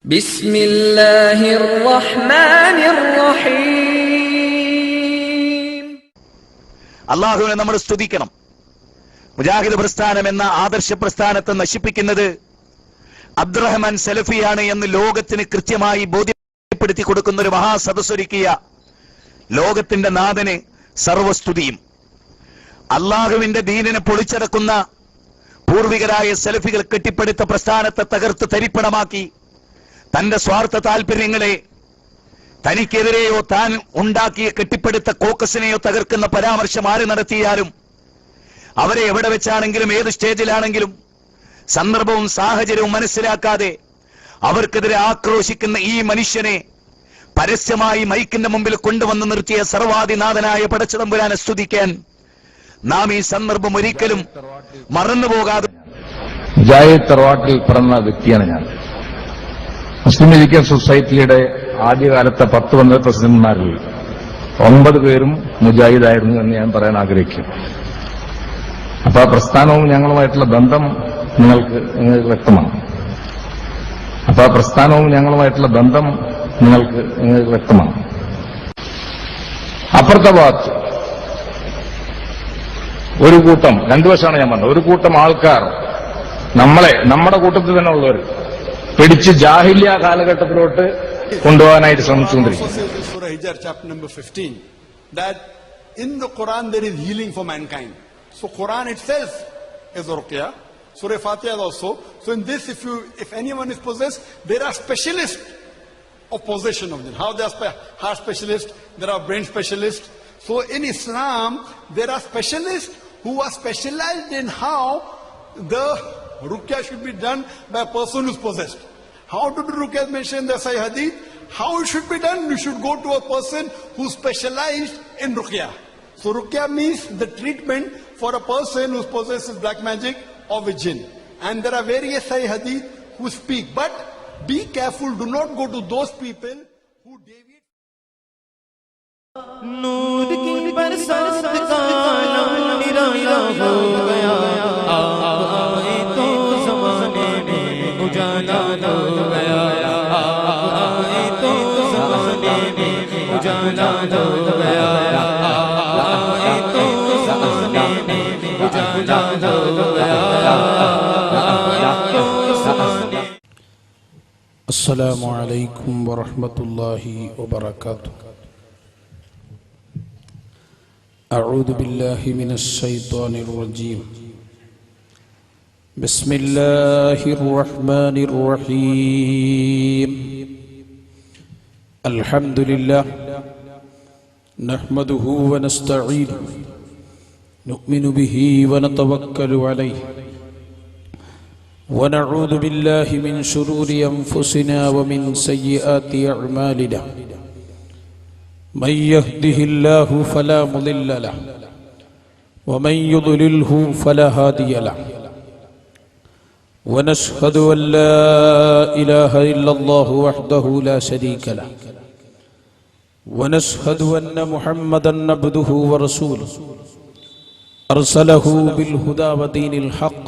ബിസ്മില്ലാഹിർ റഹ്മാനിർ റഹീം. അല്ലാഹുവിനെ നമ്മൾ സ്തുതിക്കണം. മുജാഹിദ് പ്രസ്ഥാനം എന്ന ആദർശ പ്രസ്ഥാനത്തെ നശിപ്പിക്കുന്നത് അബ്ദുറഹ്മാൻ സലഫിയാണ് എന്ന് ലോകത്തിന് കൃത്യമായി ബോധ്യപ്പെടുത്തി കൊടുക്കുന്ന ഒരു മഹാസദസ്സൊരുക്കിയ ലോകത്തിന്റെ നാഥന് സർവസ്തുതിയും. അല്ലാഹുവിന്റെ ദീനിനെ പൊളിച്ചടക്കുന്ന പൂർവികരായ സലഫികൾ കെട്ടിപ്പടുത്ത പ്രസ്ഥാനത്തെ തകർത്ത് തരിപ്പണമാക്കി തന്റെ സ്വാർത്ഥ താല്പര്യങ്ങളെ തനിക്കെതിരെയോ താൻ ഉണ്ടാക്കിയ കെട്ടിപ്പടുത്ത കോക്കസിനെയോ തകർക്കുന്ന പരാമർശം ആര് നടത്തിയാലും അവരെ എവിടെ വെച്ചാണെങ്കിലും ഏത് സ്റ്റേജിലാണെങ്കിലും സന്ദർഭവും സാഹചര്യവും മനസ്സിലാക്കാതെ അവർക്കെതിരെ ആക്രോശിക്കുന്ന ഈ മനുഷ്യനെ പരസ്യമായി മൈക്കിന്റെ മുമ്പിൽ കൊണ്ടുവന്ന് നിർത്തിയ സർവാധിനാഥനായ പടച്ചതമ്പുരാനെ സ്തുതിക്കാൻ നാം ഈ സന്ദർഭം ഒരിക്കലും മറന്നുപോകാതെ. മുജാഹിദ് തറവാട്ടിൽ പിറന്ന വ്യക്തിയാണ് ഞാൻ. മുസ്ലിം മെഡിക്കൽ സൊസൈറ്റിയുടെ ആദ്യകാലത്തെ 10 വനിതാ പ്രസിഡന്റുമാരിൽ 9 പേരും മുജാഹിദായിരുന്നു എന്ന് ഞാൻ പറയാൻ ആഗ്രഹിക്കുന്നു. അപ്പൊ ആ പ്രസ്ഥാനവും ഞങ്ങളുമായിട്ടുള്ള ബന്ധം നിങ്ങൾക്ക് വ്യക്തമാണ്. അപ്പുറത്തെ ഭാഗത്ത് ഒരു കൂട്ടം, 2 വർഷമാണ് ഞാൻ പറഞ്ഞത്, ഒരു കൂട്ടം ആൾക്കാർ നമ്മുടെ കൂട്ടത്തിൽ തന്നെ ഉള്ളവർ പിടിച്ച് ജാഹിലിയ കാലഘട്ടത്തിലോട്ട് കൊണ്ടുപോകാനായിട്ട് ശ്രമിച്ചുകൊണ്ടിരിക്കുന്നു. Surah Hijr, chapter number 15, that in the Quran there is healing for mankind. So Quran itself is ruqya. Surah Fatiha also. So in this, if anyone is possessed, there are specialists of possession of them. How they are heart specialists, there are brain specialists. So in Islam, there are specialists who are specialized in how the ruqya should be done by a person who is possessed. How to do ruqya is mentioned in the Sahih Hadith. How it should be done? You should go to a person who is specialized in ruqya. So ruqya means the treatment for a person who possesses black magic or with jinn. And there are various Sahih Hadith who speak. But be careful, do not go to those people who deviate. नूर की बरसात का निराला हो गया, आए तो ज़माने में उजाला हो गया, आए तो ज़माने में उजाला हो गया, आए तो ज़माने में उजाला हो गया, आए तो ज़माने. अस्सलामु अलैकुम वरहमतुल्लाहि वबरकातुह. أعوذ بالله من الشيطان الرجيم. بسم الله الرحمن الرحيم. الحمد لله نحمده ونستعينه نؤمن به ونتوكل عليه ونعوذ بالله من شرور أنفسنا ومن سيئات أعمالنا. من يهده الله فلا مضل له ومن يضلله فلا هادي له. ونشهد أن لا إله إلا الله وحده لا شريك له. ونشهد أن محمدا عبده ورسوله أرسله بالهدى ودين الحق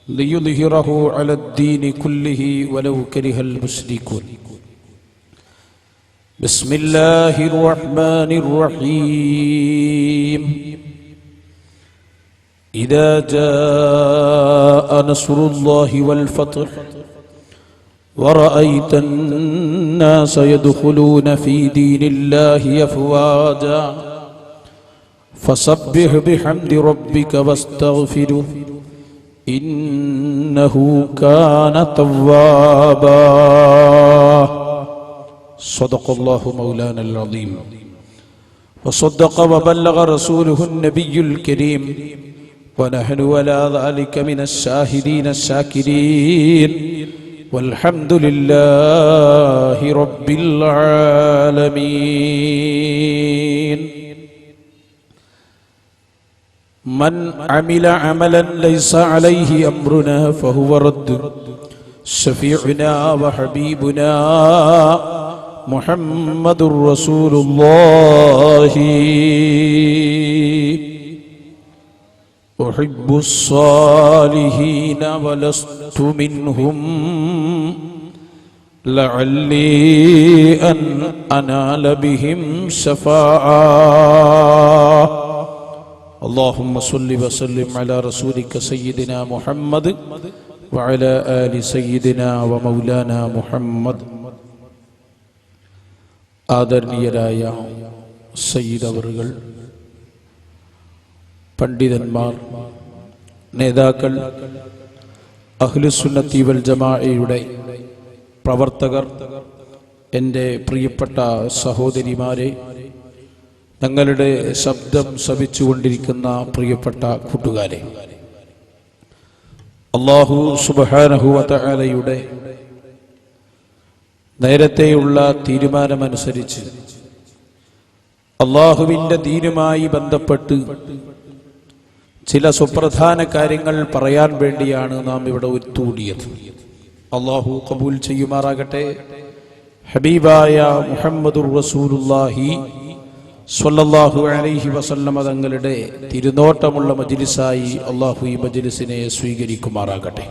ليظهره على الدين كله ولو كره المشركون. بسم الله الرحمن الرحيم. إذا جاء نصر الله والفتح ورأيت الناس يدخلون في دين الله أفواجا فسبح بحمد ربك واستغفره إنه كان توابا. صدق الله مولانا العظيم وصدق وبلغ رسوله النبي الكريم ونحن على ذلك من الشاهدين الشاكرين والحمد لله رب العالمين. من عمل عملا ليس عليه أمرنا فهو رد. شفيعنا وحبيبنا محمد رسول الله. أحب الصالحين ولست منهم لعلي أن أنال بهم شفاعة اللهم صل وسلم على رسولك سيدنا محمد وعلى آل سيدنا ومولانا محمد ആദരണീയരായ സയ്യിദ് അവറുകൾ, പണ്ഡിതന്മാർ, നേതാക്കൾ, അഹ്ലുസുന്നത്തി വൽ ജമാഅയുടെ പ്രവർത്തകർ, എൻ്റെ പ്രിയപ്പെട്ട സഹോദരിമാരെ, ഞങ്ങളുടെ ശബ്ദം ശ്രവിച്ചുകൊണ്ടിരിക്കുന്ന പ്രിയപ്പെട്ട കൂട്ടുകാരെ, അല്ലാഹു സുബ്ഹാനഹു വ തആലയുടെ നേരത്തെയുള്ള തീരുമാനമനുസരിച്ച് അള്ളാഹുവിൻ്റെ ദീനുമായി ബന്ധപ്പെട്ട് ചില സുപ്രധാന കാര്യങ്ങൾ പറയാൻ വേണ്ടിയാണ് നാം ഇവിടെ ഒത്തുകൂടിയത്. അള്ളാഹു ഖബൂൽ ചെയ്യുമാറാകട്ടെ. ഹബീബായ മുഹമ്മദുർ റസൂലുള്ളാഹി സ്വല്ലല്ലാഹു അലൈഹി വസല്ലമ തങ്ങളുടെ തിരുനോട്ടമുള്ള മജ്ലിസായി അള്ളാഹു ഈ മജ്ലിസിനെ സ്വീകരിക്കുമാറാകട്ടെ.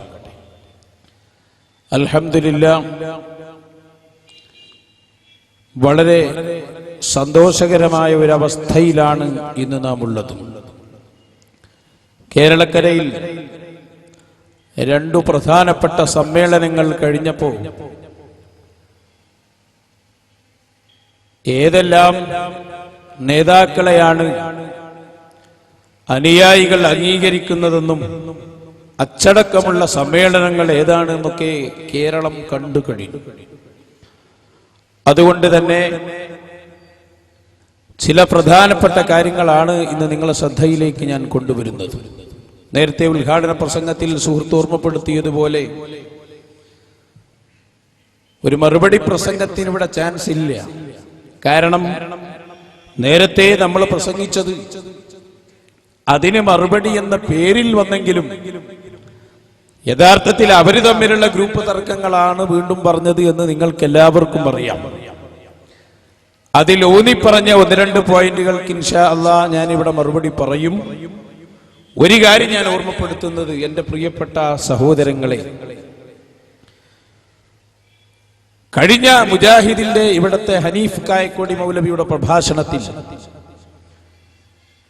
അൽഹംദുലില്ലാഹ്, വളരെ സന്തോഷകരമായ ഒരവസ്ഥയിലാണ് ഇന്ന് നാം ഉള്ളത്. കേരളക്കരയിൽ രണ്ടു പ്രധാനപ്പെട്ട സമ്മേളനങ്ങൾ കഴിഞ്ഞപ്പോൾ ഏതെല്ലാം നേതാക്കളെയാണ് അനുയായികൾ അംഗീകരിക്കുന്നതെന്നും അച്ചടക്കമുള്ള സമ്മേളനങ്ങൾ ഏതാണെന്നൊക്കെ കേരളം കണ്ടു കഴിഞ്ഞു. അതുകൊണ്ട് തന്നെ ചില പ്രധാനപ്പെട്ട കാര്യങ്ങളാണ് ഇന്ന് നിങ്ങളുടെ ശ്രദ്ധയിലേക്ക് ഞാൻ കൊണ്ടുവരുന്നത്. നേരത്തെ ഉദ്ഘാടന പ്രസംഗത്തിൽ സുഹൃത്ത് ഓർമ്മപ്പെടുത്തിയതുപോലെ ഒരു മറുപടി പ്രസംഗത്തിന് ഇവിടെ ചാൻസ് ഇല്ല. കാരണം നേരത്തെ നമ്മൾ പ്രസംഗിച്ചത് അതിന് മറുപടി എന്ന പേരിൽ വന്നെങ്കിലും യഥാർത്ഥത്തിൽ അവര് തമ്മിലുള്ള ഗ്രൂപ്പ് തർക്കങ്ങളാണ് വീണ്ടും പറഞ്ഞത് എന്ന് നിങ്ങൾക്ക് എല്ലാവർക്കും അറിയാം. അതിൽ ഊന്നിപ്പറഞ്ഞ ഒന്ന് രണ്ട് പോയിന്റുകൾക്ക് ഇൻഷാ അല്ലാഹ് ഞാൻ ഇവിടെ മറുപടി പറയും. ഒരു കാര്യം ഞാൻ ഓർമ്മപ്പെടുത്തുന്നത്, എൻ്റെ പ്രിയപ്പെട്ട സഹോദരങ്ങളെ, കഴിഞ്ഞ മുജാഹിദിന്റെ ഇവിടത്തെ ഹനീഫ് കായക്കോടി മൗലവിയുടെ പ്രഭാഷണത്തിൽ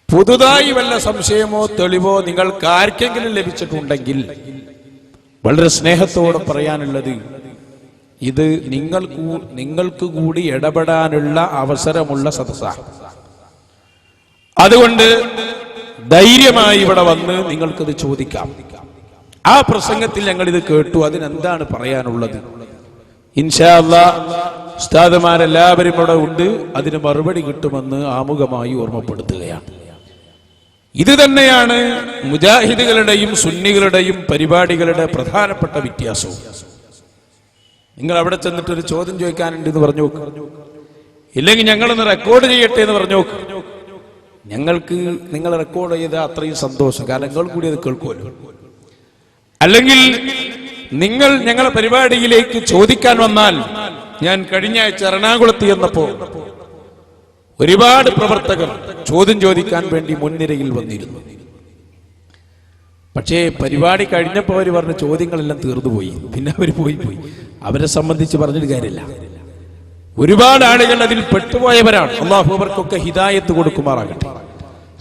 പുതുതായി വല്ല സംശയമോ തെളിവോ നിങ്ങൾക്ക് ആർക്കെങ്കിലും ലഭിച്ചിട്ടുണ്ടെങ്കിൽ വളരെ സ്നേഹത്തോടെ പറയാനുള്ളത്, ഇത് നിങ്ങൾക്ക് കൂടി ഇടപെടാനുള്ള അവസരമുള്ള സദസ്സാണ്. അതുകൊണ്ട് ധൈര്യമായി ഇവിടെ വന്ന് നിങ്ങൾക്കിത് ചോദിക്കാം. ആ പ്രസംഗത്തിൽ ഞങ്ങൾ ഇത് കേട്ടു, അതിനെന്താണ് പറയാനുള്ളത്? ഇൻഷാ അല്ലാഹ് ഉസ്താദുമാരെല്ലാവരും ഇവിടെ ഉണ്ട്, അതിന് മറുപടി കിട്ടുമെന്ന് ആമുഖമായി ഓർമ്മപ്പെടുത്തുകയാണ്. ഇത് തന്നെയാണ് മുജാഹിദുകളുടെയും സുന്നികളുടെയും പരിപാടികളുടെ പ്രധാനപ്പെട്ട വ്യത്യാസവും. നിങ്ങൾ അവിടെ ചെന്നിട്ട് ഒരു ചോദ്യം ചോദിക്കാനുണ്ട് എന്ന് പറഞ്ഞു നോക്ക്, ഇല്ലെങ്കിൽ ഞങ്ങളൊന്ന് റെക്കോർഡ് ചെയ്യട്ടെ എന്ന് പറഞ്ഞു നോക്ക്. ഞങ്ങൾക്ക് നിങ്ങൾ റെക്കോർഡ് ചെയ്താൽ അത്രയും സന്തോഷം, കാരണം നിങ്ങൾ കൂടി അത് കേൾക്കുമല്ലോ. അല്ലെങ്കിൽ നിങ്ങൾ ഞങ്ങളുടെ പരിപാടിയിലേക്ക് ചോദിക്കാൻ വന്നാൽ, ഞാൻ കഴിഞ്ഞ ആഴ്ച എറണാകുളത്ത് ചെന്നപ്പോ ഒരുപാട് പ്രവർത്തകർ ചോദ്യം ചോദിക്കാൻ വേണ്ടി മുൻനിരയിൽ വന്നിരുന്നു. പക്ഷേ പരിപാടി കഴിഞ്ഞപ്പോൾ അവർ പറഞ്ഞ ചോദ്യങ്ങളെല്ലാം തീർന്നുപോയി, പിന്നെ അവർ പോയി. അവരെ സംബന്ധിച്ച് പറഞ്ഞൊരു കാര്യമില്ല. ഒരുപാട് ആളുകൾ അതിൽ പെട്ടുപോയവരാണ്. അല്ലാഹു അവർക്കൊക്കെ ഹിദായത്ത് കൊടുക്കുമാറാകട്ടെ.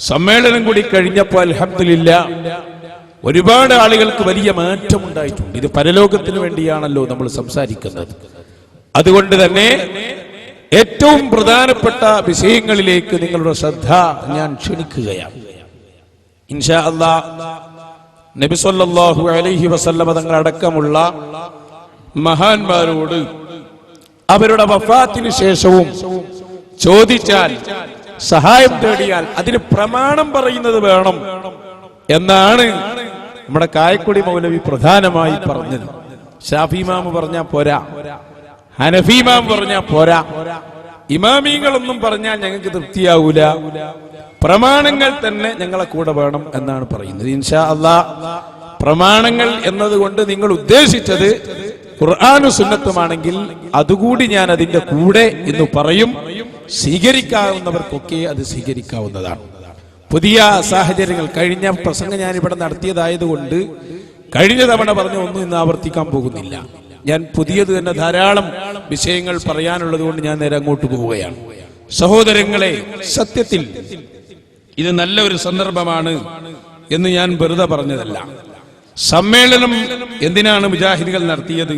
സമ്മേളനം കൂടി കഴിഞ്ഞപ്പോൾ അൽഹംദുലില്ലാഹ് ഒരുപാട് ആളുകൾക്ക് വലിയ മാറ്റം ഉണ്ടായിട്ടുണ്ട്. ഇത് പരലോകത്തിന് വേണ്ടിയാണല്ലോ നമ്മൾ സംസാരിക്കുന്നത്. അതുകൊണ്ട് തന്നെ ഏറ്റവും പ്രധാനപ്പെട്ട വിഷയങ്ങളിലേക്ക് നിങ്ങളുടെ ശ്രദ്ധ ഞാൻ ക്ഷണിക്കുകയാണ്. ഇൻഷാ അല്ലാഹ് നബി സല്ലല്ലാഹു അലൈഹി വസല്ലമ തങ്ങളടക്കമുള്ള മഹാന്മാരോട് അവരുടെ വഫാത്തിന് ശേഷവും ചോദിച്ചാൽ, സഹായം തേടിയാൽ അതിന് പ്രമാണം പറയുന്നത് വേണം എന്നാണ് നമ്മുടെ കായക്കൊടി മൗലവി പ്രധാനമായി പറഞ്ഞത്. ഷാഫി ഇമാം പറഞ്ഞാൽ പോരാ, ഹനഫി ഇമാം പറഞ്ഞാൽ പോരാ, ഇമാമിങ്ങളൊന്നും പറഞ്ഞാൽ ഞങ്ങൾക്ക് തൃപ്തിയാവൂല, പ്രമാണങ്ങൾ തന്നെ ഞങ്ങളെ കൂടെ വേണം എന്നാണ് പറയുന്നത്. ഇൻഷാ അല്ലാഹ് പ്രമാണങ്ങൾ എന്നതുകൊണ്ട് നിങ്ങൾ ഉദ്ദേശിച്ചത് ഖുർആനും സുന്നത്തുമാണെങ്കിൽ അതുകൂടി ഞാൻ അതിന്റെ കൂടെ എന്ന് പറയും. സ്വീകരിക്കാവുന്നവർക്കൊക്കെ അത് സ്വീകരിക്കാവുന്നതാണ്. പുതിയ സാഹചര്യങ്ങൾ, കഴിഞ്ഞ പ്രസംഗം ഞാൻ ഇവിടെ നടത്തിയതായതുകൊണ്ട് കഴിഞ്ഞ തവണ പറഞ്ഞ ഒന്നും ഇന്ന് ആവർത്തിക്കാൻ പോകുന്നില്ല. ഞാൻ പുതിയത് തന്നെ ധാരാളം വിഷയങ്ങൾ പറയാനുള്ളത് കൊണ്ട് ഞാൻ നേരെ അങ്ങോട്ട് പോവുകയാണ്. സഹോദരങ്ങളെ, സത്യത്തിൽ ഇത് നല്ല ഒരു സന്ദർഭമാണ് എന്ന് ഞാൻ വെറുതെ പറഞ്ഞതല്ല. സമ്മേളനം എന്തിനാണ് മുജാഹിദുകൾ നടത്തിയത്?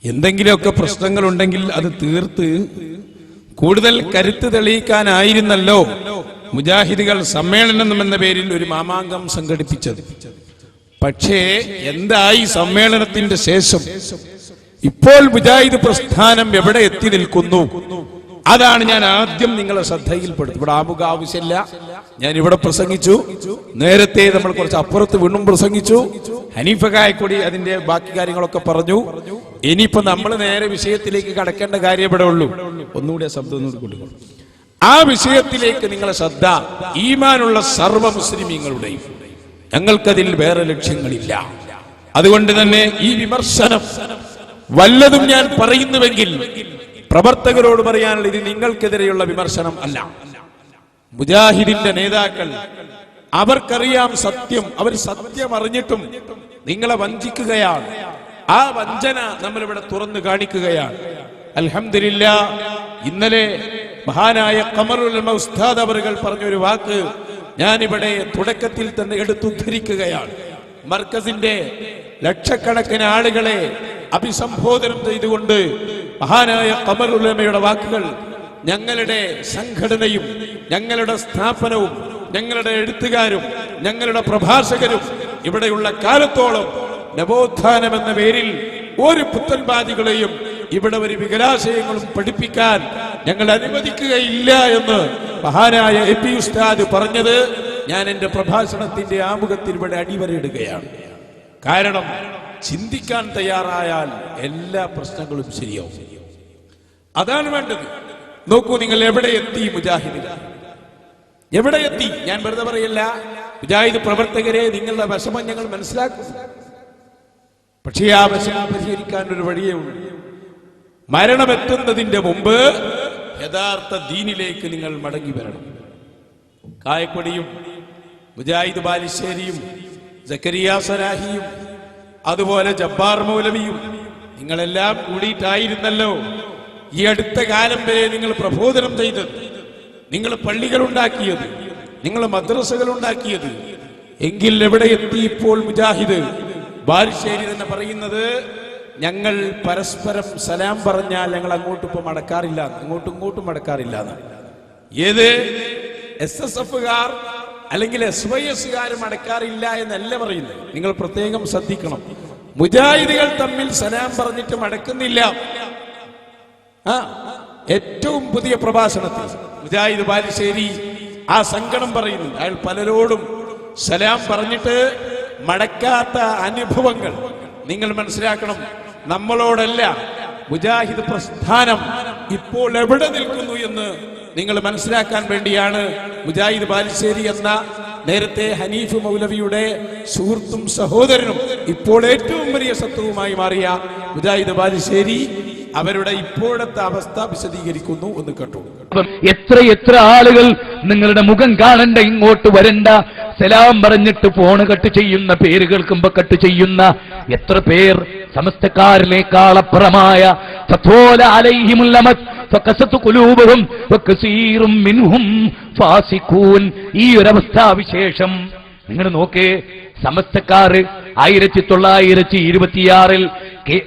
എന്തെങ്കിലുമൊക്കെ പ്രശ്നങ്ങളുണ്ടെങ്കിൽ അത് തീർത്ത് കൂടുതൽ കരുത്ത് തെളിയിക്കാനായിരുന്നല്ലോ മുജാഹിദുകൾ സമ്മേളനം എന്ന പേരിൽ ഒരു മാമാങ്കം സംഘടിപ്പിച്ചത്. പക്ഷേ എന്തായി സമ്മേളനത്തിന്റെ ശേഷം? ഇപ്പോൾ മുജാഹിദ് പ്രസ്ഥാനം എവിടെ എത്തി നിൽക്കുന്നു? അതാണ് ഞാൻ ആദ്യം നിങ്ങളെ ശ്രദ്ധയിൽപ്പെടുത്തും. ഇവിടെ ആമുഖ ആവശ്യമില്ല, ഞാൻ ഇവിടെ പ്രസംഗിച്ചു. നേരത്തെ നമ്മൾ കുറച്ച് അപ്പുറത്ത് വീണ്ടും പ്രസംഗിച്ചു. ഹനീഫ കായക്കൊടി അതിന്റെ ബാക്കി കാര്യങ്ങളൊക്കെ പറഞ്ഞു. ഇനിയിപ്പോ നമ്മൾ നേരെ വിഷയത്തിലേക്ക് കടക്കേണ്ട കാര്യം ഇവിടെ ഉള്ളൂ. ഒന്നുകൂടി ശബ്ദം ഒന്നുകൂടി കൊണ്ടുപോകും. ആ വിഷയത്തിലേക്ക് നിങ്ങളെ ശ്രദ്ധ ഈമാനുള്ള സർവ്വ മുസ്ലിമീങ്ങളുടെയും. ഞങ്ങൾക്കതിൽ വേറെ ലക്ഷ്യങ്ങളില്ല. അതുകൊണ്ട് തന്നെ ഈ വിമർശനം വല്ലതും ഞാൻ പറയുന്നുവെങ്കിൽ പ്രവർത്തകരോട് പറയാനുള്ള ഇത് നിങ്ങൾക്കെതിരെയുള്ള വിമർശനം അല്ല. മുജാഹിദിന്റെ നേതാക്കൾ അവർക്കറിയാം സത്യം. അവർ സത്യം അറിഞ്ഞിട്ടും നിങ്ങളെ വഞ്ചിക്കുകയാണ്. ആ വഞ്ചന നമ്മളിവിടെ തുറന്നു കാണിക്കുകയാണ്. അൽഹംദുലില്ലാഹ്, ഇന്നലെ മഹാനായ ഖമറുൽ ഉലമ ഉസ്താദ് അവറുകൾ പറഞ്ഞൊരു വാക്ക് ഞാനിവിടെ തുടക്കത്തിൽ തന്നെ എടുത്തുദ്ധരിക്കുകയാണ്. മർക്കസിന്റെ ലക്ഷക്കണക്കിന് ആളുകളെ അഭിസംബോധനം ചെയ്തുകൊണ്ട് മഹാനായ ഖമറുൽ ഉലമയുടെ വാക്കുകൾ, ഞങ്ങളുടെ സംഘടനയും ഞങ്ങളുടെ സ്ഥാപനവും ഞങ്ങളുടെ എഴുത്തുകാരും ഞങ്ങളുടെ പ്രഭാഷകരും ഇവിടെയുള്ള കാലത്തോളം നവോത്ഥാനം എന്ന പേരിൽ ഒരു പുത്തൻവാദികളെയും ഇവിടെ ഒരു വികലാശയങ്ങളും പഠിപ്പിക്കാൻ ഞങ്ങൾ അനുവദിക്കുകയില്ല എന്ന് മഹാനായ എ.പി. ഉസ്താദ് പറഞ്ഞത് ഞാൻ എന്റെ പ്രഭാഷണത്തിന്റെ ആമുഖത്തിൽ ഇവിടെ അടിവരയിടുകയാണ്. കാരണം ചിന്തിക്കാൻ തയ്യാറായാൽ എല്ലാ പ്രശ്നങ്ങളും ശരിയാവും. അതാണ് വേണ്ടത്. നോക്കൂ, നിങ്ങൾ എവിടെ എത്തി മുജാഹിദ്? എവിടെ എത്തി? ഞാൻ വെറുതെ പറയില്ല. മുജാഹിദ് പ്രവർത്തകരെ, നിങ്ങളുടെ വിഷമം ഞങ്ങൾ മനസ്സിലാക്കും. പക്ഷേ ആ വിഷമം പരിഹരിക്കാൻ ഒരു വഴിയേ ഉള്ളൂ. മരണമെത്തുന്നതിന്റെ മുമ്പ് യഥാർത്ഥ ദീനിലേക്ക് നിങ്ങൾ മടങ്ങി വരണം. കായക്കൊടിയും മുജാഹിദ് ബാലുശ്ശേരിയും സക്കരിയ സലാഹിയും അതുപോലെ ജബ്ബാർ മൗലവിയും നിങ്ങളെല്ലാം കൂടിയിട്ടായിരുന്നല്ലോ ഈ അടുത്ത കാലം വരെ നിങ്ങൾ പ്രബോധനം ചെയ്തത്. നിങ്ങൾ പള്ളികൾ ഉണ്ടാക്കിയത്, നിങ്ങൾ മദ്രസകൾ ഉണ്ടാക്കിയത്. എങ്കിൽ എവിടെ എത്തി ഇപ്പോൾ മുജാഹിദ്? ബാലുശ്ശേരി തന്നെ പറയുന്നത്, ഞങ്ങൾ പരസ്പരം സലാം പറഞ്ഞാൽ ഞങ്ങൾ അങ്ങോട്ടും ഇപ്പൊ മടക്കാറില്ല, അങ്ങോട്ടും ഇങ്ങോട്ടും മടക്കാറില്ല. ഏത് SSF-കാർ അല്ലെങ്കിൽ SYS-കാർ മടക്കാറില്ല എന്നല്ല പറയുന്നത്. നിങ്ങൾ പ്രത്യേകം ശ്രദ്ധിക്കണം. മുജാഹിദുകൾ തമ്മിൽ സലാം പറഞ്ഞിട്ട് മടക്കുന്നില്ല. ഏറ്റവും പുതിയ പ്രഭാഷണത്തിൽ മുജാഹിദ് ബാലുശ്ശേരി ആ സങ്കടം പറയുന്നു. അയാൾ പലരോടും സലാം പറഞ്ഞിട്ട് മടക്കാത്ത അനുഭവങ്ങൾ നിങ്ങൾ മനസ്സിലാക്കണം. നമ്മളോടല്ല, മുജാഹിദ് പ്രസ്ഥാനം ഇപ്പോൾ എവിടെ നിൽക്കുന്നു എന്ന് നിങ്ങൾ മനസ്സിലാക്കാൻ വേണ്ടിയാണ് മുജാഹിദ് ബാലുശ്ശേരി എന്ന നേരത്തെ ഹനീഫ് മൗലവിയുടെ സുഹൃത്തും സഹോദരനും ഇപ്പോൾ ഏറ്റവും വലിയ ശത്രുവുമായി മാറിയ മുജാഹിദ് ബാലുശ്ശേരി അവരുടെ ഇപ്പോഴത്തെ അവസ്ഥ വിശദീകരിക്കുന്നു എന്ന് കേട്ടു. എത്ര ആളുകൾ നിങ്ങളുടെ മുഖം കാണണ്ട, ഇങ്ങോട്ട് വരണ്ട, സലാം പറഞ്ഞിട്ട് ഫോണ് കട്ട് ചെയ്യുന്ന, പേര് കേൾക്കുമ്പോ കട്ട് ചെയ്യുന്ന എത്ര പേർ സമസ്തക്കാരിലേക്കാളപ്പുറമായ ഈ ഒരവസ്ഥാവിശേഷം നിങ്ങൾ നോക്കേ. സമസ്തക്കാർ 1926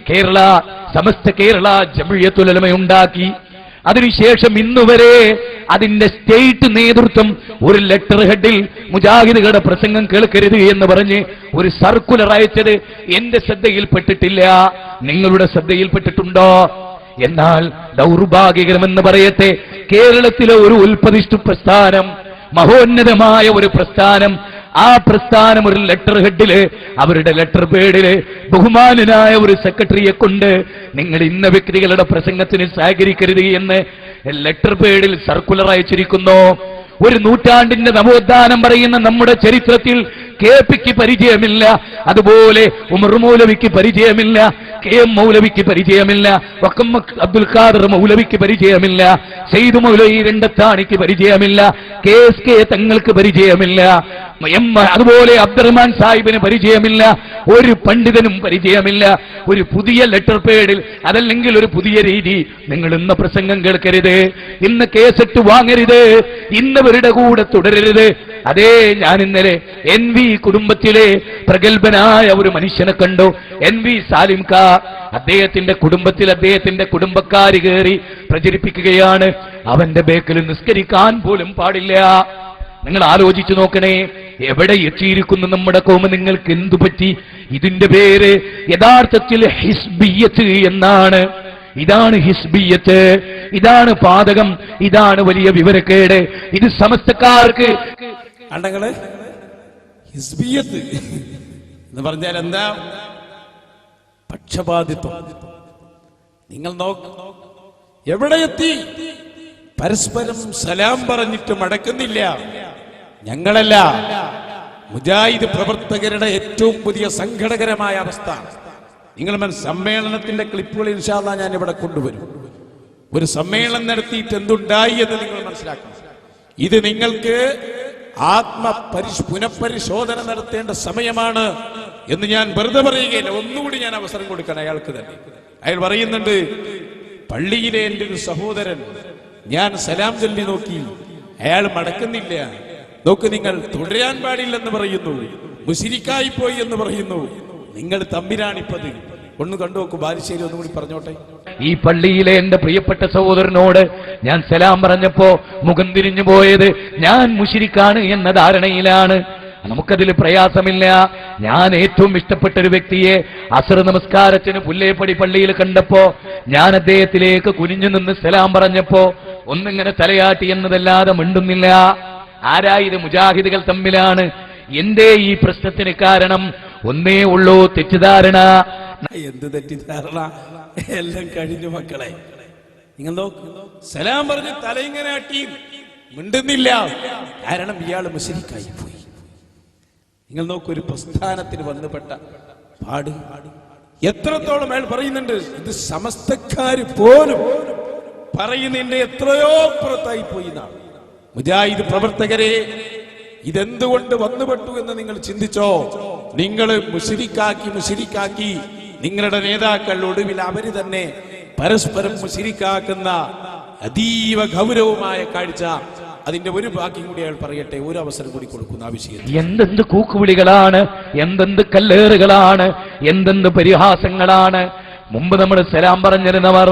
കേരള സമസ്ത കേരള ജംഇയ്യത്തുൽ ഉലമ ഉണ്ടാക്കി. അതിനുശേഷം ഇന്നുവരെ അതിന്റെ സ്റ്റേറ്റ് നേതൃത്വം ഒരു ലെറ്റർ ഹെഡിൽ മുജാഹിദുകളുടെ പ്രസംഗം കേൾക്കരുത് എന്ന് പറഞ്ഞ് ഒരു സർക്കുലർ അയച്ചത് എന്റെ ശ്രദ്ധയിൽപ്പെട്ടിട്ടില്ല. നിങ്ങളുടെ ശ്രദ്ധയിൽപ്പെട്ടിട്ടുണ്ടോ? എന്നാൽ ദൗർഭാഗ്യകരമെന്ന് പറയട്ടെ, കേരളത്തിലെ ഒരു ഉൽപ്പതിഷ്ഠ പ്രസ്ഥാനം, മഹോന്നതമായ ഒരു പ്രസ്ഥാനം, ആ പ്രസ്ഥാനം ഒരു ലെറ്റർ ഹെഡില്, അവരുടെ ലെറ്റർ പേഡില് ബഹുമാനനായ ഒരു സെക്രട്ടറിയെ കൊണ്ട് നിങ്ങൾ ഇന്ന വ്യക്തികളുടെ പ്രസംഗത്തിന് സഹകരിക്കരുത് എന്ന് ലെറ്റർ പേഡിൽ സർക്കുലർ അയച്ചിരിക്കുന്നു. ഒരു നൂറ്റാണ്ടിന്റെ നവോത്ഥാനം പറയുന്ന നമ്മുടെ ചരിത്രത്തിൽ KP-ക്ക് പരിചയമില്ല, അതുപോലെ ഉമർ മൗലവിക്ക് പരിചയമില്ല, KM മൗലവിക്ക് പരിചയമില്ല, വക്കം അബ്ദുൽ ഖാദർ മൗലവിക്ക് പരിചയമില്ല, സെയ്ദ് മൗലവി രണ്ടത്താണിക്ക് പരിചയമില്ല, KSK തങ്ങൾക്ക് പരിചയമില്ല, അതുപോലെ അബ്ദുറഹ്മാൻ സാഹിബിന് പരിചയമില്ല, ഒരു പണ്ഡിതനും പരിചയമില്ല. ഒരു പുതിയ ലെറ്റർ പേഡിൽ അതല്ലെങ്കിൽ ഒരു പുതിയ രീതി. നിങ്ങൾ ഇന്ന് പ്രസംഗം കേൾക്കരുത്, ഇന്ന് കേസറ്റ് വാങ്ങരുത്, ഇന്നവരുടെ കൂടെ തുടരരുത്. അതേ, ഞാൻ ഇന്നലെ NV കുടുംബത്തിലെ പ്രഗത്ഭനായ ഒരു മനുഷ്യനെ കണ്ടു, NV സാലിം ക. അദ്ദേഹത്തിന്റെ കുടുംബത്തിൽ അദ്ദേഹത്തിന്റെ കുടുംബക്കാര് കയറി പ്രചരിപ്പിക്കുകയാണ്, അവന്റെ ബേക്കിൽ നിസ്കരിക്കാൻ പോലും പാടില്ല. നിങ്ങൾ ആലോചിച്ചു നോക്കണേ, എവിടെ എത്തിയിരിക്കുന്നു നമ്മുടെ കോമ. നിങ്ങൾക്ക് എന്തു പറ്റി? ഇതിന്റെ പേര് യഥാർത്ഥത്തിൽ ഹിസ്ബിയത്ത് എന്നാണ്. ഇതാണ് ഹിസ്ബിയത്ത്, ഇതാണ് പാതകം, ഇതാണ് വലിയ വിവരക്കേട്. ഇത് സമസ്തക്കാർക്ക് അണ്ടങ്ങള് ഹിസ്ബിയത്ത് എന്ന് പറഞ്ഞാൽ എന്താ? പക്ഷപാതിത്വം. നിങ്ങൾ നോക്ക്, എവിടെ എത്തി? പരസ്പരം സലാം പറഞ്ഞിട്ട് മടക്കുന്നില്ല. ഞങ്ങളല്ല, മുജാഹിദ് പ്രവർത്തകരുടെ ഏറ്റവും പുതിയ സങ്കടകരമായ അവസ്ഥ. നിങ്ങൾ സമ്മേളനത്തിന്റെ ക്ലിപ്പുകൾ ഇൻഷാ അല്ലാഹ് ഞാൻ ഇവിടെ കൊണ്ടുവരും. ഒരു സമ്മേളനം നടത്തിയിട്ട് എന്തുണ്ടായി എന്ന് നിങ്ങൾ മനസ്സിലാക്കണം. ഇത് നിങ്ങൾക്ക് പുനഃപരിശോധന നടത്തേണ്ട സമയമാണ് എന്ന് ഞാൻ വെറുതെ പറയുകയില്ല. ഒന്നുകൂടി ഞാൻ അവസരം കൊടുക്കണം അയാൾക്ക് തന്നെ. അയാൾ പറയുന്നുണ്ട്, പള്ളിയിലെ എൻ്റെ ഒരു സഹോദരൻ ഞാൻ സലാം ചൊല്ലി നോക്കി, അയാൾ മടക്കുന്നില്ല. നോക്ക്, നിങ്ങൾ തുടരാൻ പാടില്ലെന്ന് പറയുന്നു, മുശ്രിക്കായി പോയി എന്ന് പറയുന്നു. നിങ്ങൾ തമ്മിലാണിപ്പത്. ഒന്ന് കണ്ടു നോക്കൂ. ബാലുശ്ശേരി ഒന്നുകൂടി പറഞ്ഞോട്ടെ. ഈ പള്ളിയിലെ എന്റെ പ്രിയപ്പെട്ട സഹോദരനോട് ഞാൻ സലാം പറഞ്ഞപ്പോ മുഖം തിരിഞ്ഞു പോയത് ഞാൻ മുശ്രിക്കാണ് എന്ന ധാരണയിലാണ്. നമുക്കതിൽ പ്രയാസമില്ല. ഞാൻ ഏറ്റവും ഇഷ്ടപ്പെട്ട ഒരു വ്യക്തിയെ അസ്ർ നമസ്കാരത്തിന് പുല്ലേപ്പടി പള്ളിയിൽ കണ്ടപ്പോ ഞാൻ അദ്ദേഹത്തിലേക്ക് കുനിഞ്ഞു നിന്ന് സലാം പറഞ്ഞപ്പോ ഒന്നിങ്ങനെ തലയാട്ടി എന്നതല്ലാതെ മിണ്ടുന്നില്ല. ആരായത്? മുജാഹിദുകൾ തമ്മിലാണ്. എന്തേ ഈ പ്രശ്നത്തിന് കാരണം? ഒന്നേ ഉള്ളൂ, തെറ്റിദ്ധാരണ. എന്ത് തെറ്റിദ്ധാരണ? എല്ലാം കഴിഞ്ഞു മക്കളെ. നിങ്ങൾ നോക്ക്, സലാം പറഞ്ഞ് തലയിങ്ങനെ ആട്ടി മിണ്ടുന്നില്ല. കാരണം ഇയാള് മുശ്രിക്കായി പോയി. നിങ്ങൾ നോക്കൂ, ഒരു പ്രസ്ഥാനത്തിന് വന്നുപെട്ട പാട് എത്രത്തോളം അയാൾ പറയുന്നുണ്ട്. ഇത് സമസ്തക്കാര് പോലും പറയുന്നതിന്റെ എത്രയോ പുറത്തായി പോയി എന്നാണ്. മുജാഹിദ് പ്രവർത്തകരെ, ഇതെന്തുകൊണ്ട് വന്നുപെട്ടു എന്ന് നിങ്ങൾ ചിന്തിച്ചോ? നിങ്ങൾ മുശ്രിക്കാക്കി നിങ്ങളുടെ നേതാക്കൾ ഒടുവിൽ അവര് തന്നെ പരസ്പരം മുശ്രിക്കാക്കുന്ന അതീവ ഗൗരവമായ കാഴ്ച. അതിന്റെ ഒരു ബാക്കി കൂടി അയാൾ പറയട്ടെ, ഒരു അവസരം കൂടി കൊടുക്കുന്ന ആ വിഷയം. എന്തെന്ത് കൂക്കുവിളികളാണ്, എന്തെന്ത് കല്ലേറുകളാണ്, എന്തെന്ത് പരിഹാസങ്ങളാണ്. മുമ്പ് നമ്മൾ സലാം പറഞ്ഞിരുന്നവർ,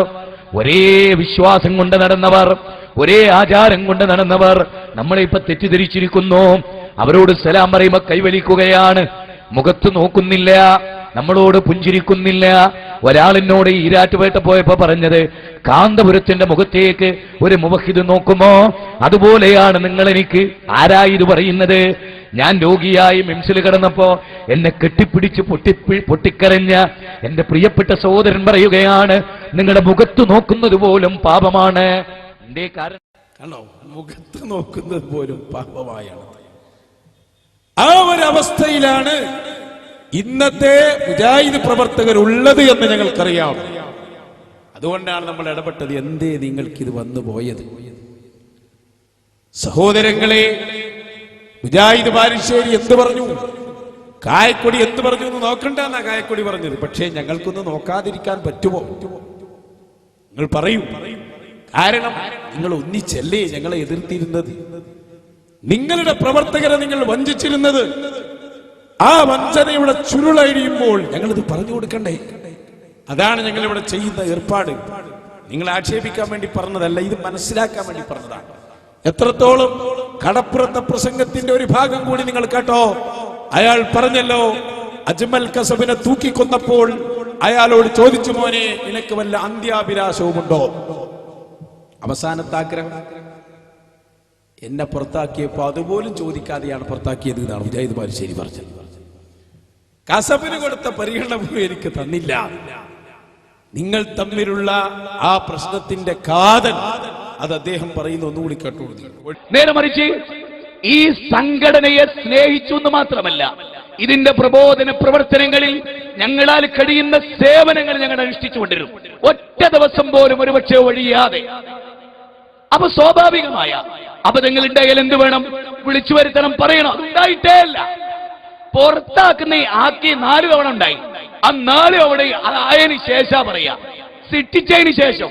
ഒരേ വിശ്വാസം കൊണ്ട് നടന്നവർ, ഒരേ ആചാരം കൊണ്ട് നടന്നവർ നമ്മളിപ്പോ തെറ്റിദ്ധരിച്ചിരിക്കുന്നു. അവരോട് സലാം പറയുമ്പോ കൈവലിക്കുകയാണ്, മുഖത്ത് നോക്കുന്നില്ല, നമ്മളോട് പുഞ്ചിരിക്കുന്നില്ല. ഒരാളിനോട് ഈരാറ്റുപേട്ട പോയപ്പോ പറഞ്ഞത്, കാന്തപുരത്തിന്റെ മുഖത്തേക്ക് ഒരു മുവഹിദ് നോക്കുമോ അതുപോലെയാണ് നിങ്ങൾ എനിക്ക്. ആരായത് പറയുന്നത്? ഞാൻ രോഗിയായി മിംസിൽ കിടന്നപ്പോ എന്നെ കെട്ടിപ്പിടിച്ച് പൊട്ടിക്കരഞ്ഞ എന്റെ പ്രിയപ്പെട്ട സഹോദരൻ പറയുകയാണ്, നിങ്ങളുടെ മുഖത്ത് നോക്കുന്നത് പോലും പാപമാണ്. എന്തേ കാരണം? കണ്ടോ, മുഖത്ത് നോക്കുന്നത് പോലും പാപമായാണ്. ആ ഒരവസ്ഥയിലാണ് ഇന്നത്തെ മുജാഹിദ് പ്രവർത്തകർ ഉള്ളത് എന്ന് ഞങ്ങൾക്കറിയാം. അതുകൊണ്ടാണ് നമ്മൾ ഇടപെട്ടത്. എന്തേ നിങ്ങൾക്കിത് വന്നു പോയത്? സഹോദരങ്ങളെ, മുജാഹിദ് ബാലുശ്ശേരി എന്ത് പറഞ്ഞു, കായക്കൊടി എന്ത് പറഞ്ഞു എന്ന് നോക്കണ്ടെന്നാ കായക്കൊടി പറഞ്ഞത്. പക്ഷേ ഞങ്ങൾക്കൊന്ന് നോക്കാതിരിക്കാൻ പറ്റുമോ? നിങ്ങൾ പറയൂ. കാരണം നിങ്ങൾ ഒന്നിച്ചല്ലേ ഞങ്ങളെ എതിർത്തിരുന്നത്. നിങ്ങളുടെ പ്രവർത്തകരെ നിങ്ങൾ വഞ്ചിച്ചിരുന്നത്. ആ വഞ്ചനയുടെ ചുരുളഴിയുമ്പോൾ ഞങ്ങളിത് പറഞ്ഞു കൊടുക്കണ്ടേ? അതാണ് ഞങ്ങൾ ഇവിടെ ചെയ്യുന്ന ഏർപ്പാട്. നിങ്ങൾ ആക്ഷേപിക്കാൻ വേണ്ടി പറഞ്ഞതല്ല, ഇത് മനസ്സിലാക്കാൻ വേണ്ടി പറഞ്ഞതാണ്. എത്രത്തോളം കടപ്പുറത്തെ പ്രസംഗത്തിന്റെ ഒരു ഭാഗം കൂടി നിങ്ങൾ കേട്ടോ. അയാൾ പറഞ്ഞല്ലോ, അജ്മൽ കസബിനെ തൂക്കിക്കൊന്നപ്പോൾ അയാളോട് ചോദിച്ചു, മോനെ നിനക്ക് വല്ല അന്ത്യാഭിലാഷവുമുണ്ടോ? അവസാനത്തെ ആഗ്രഹം എന്നെ പുറത്താക്കിയപ്പോ അതുപോലും ചോദിക്കാതെയാണ് പുറത്താക്കിയത് എന്നാണ് മുജാഹിദ് ബാലുശ്ശേരി പറഞ്ഞത്. കസബിന് കൊടുത്ത പരിഗണന പോലും എനിക്ക് തന്നില്ല. നിങ്ങൾ തമ്മിലുള്ള ആ പ്രശ്നത്തിന്റെ കാതൽ അത് അദ്ദേഹം പറയുന്ന ഒന്നുകൂടി കേട്ടോളൂ. നേരെ മറിച്ച് ഈ സംഘടനയെ സ്നേഹിച്ചു എന്ന് മാത്രമല്ല, ഇതിന്റെ പ്രബോധന പ്രവർത്തനങ്ങളിൽ ഞങ്ങളാൽ കഴിയുന്ന സേവനങ്ങൾ ഞങ്ങൾ അനുഷ്ഠിച്ചുകൊണ്ടിരും. ഒറ്റ ദിവസം പോലും ഒരുപക്ഷെ ഒഴിയാതെ. അപ്പൊ സ്വാഭാവികമായ അബദ്ധങ്ങൾ ഉണ്ടായാൽ എന്ത് വേണം? വിളിച്ചു വരുത്തണം, പറയണം. അതുണ്ടായിട്ടേ അല്ല. പുറത്താക്കുന്ന ആക്കി 4 തവണ ഉണ്ടായി. ആ 4 അവിടെ ആയതിനു ശേഷം പറയാ, സിട്ടിച്ചതിന് ശേഷം.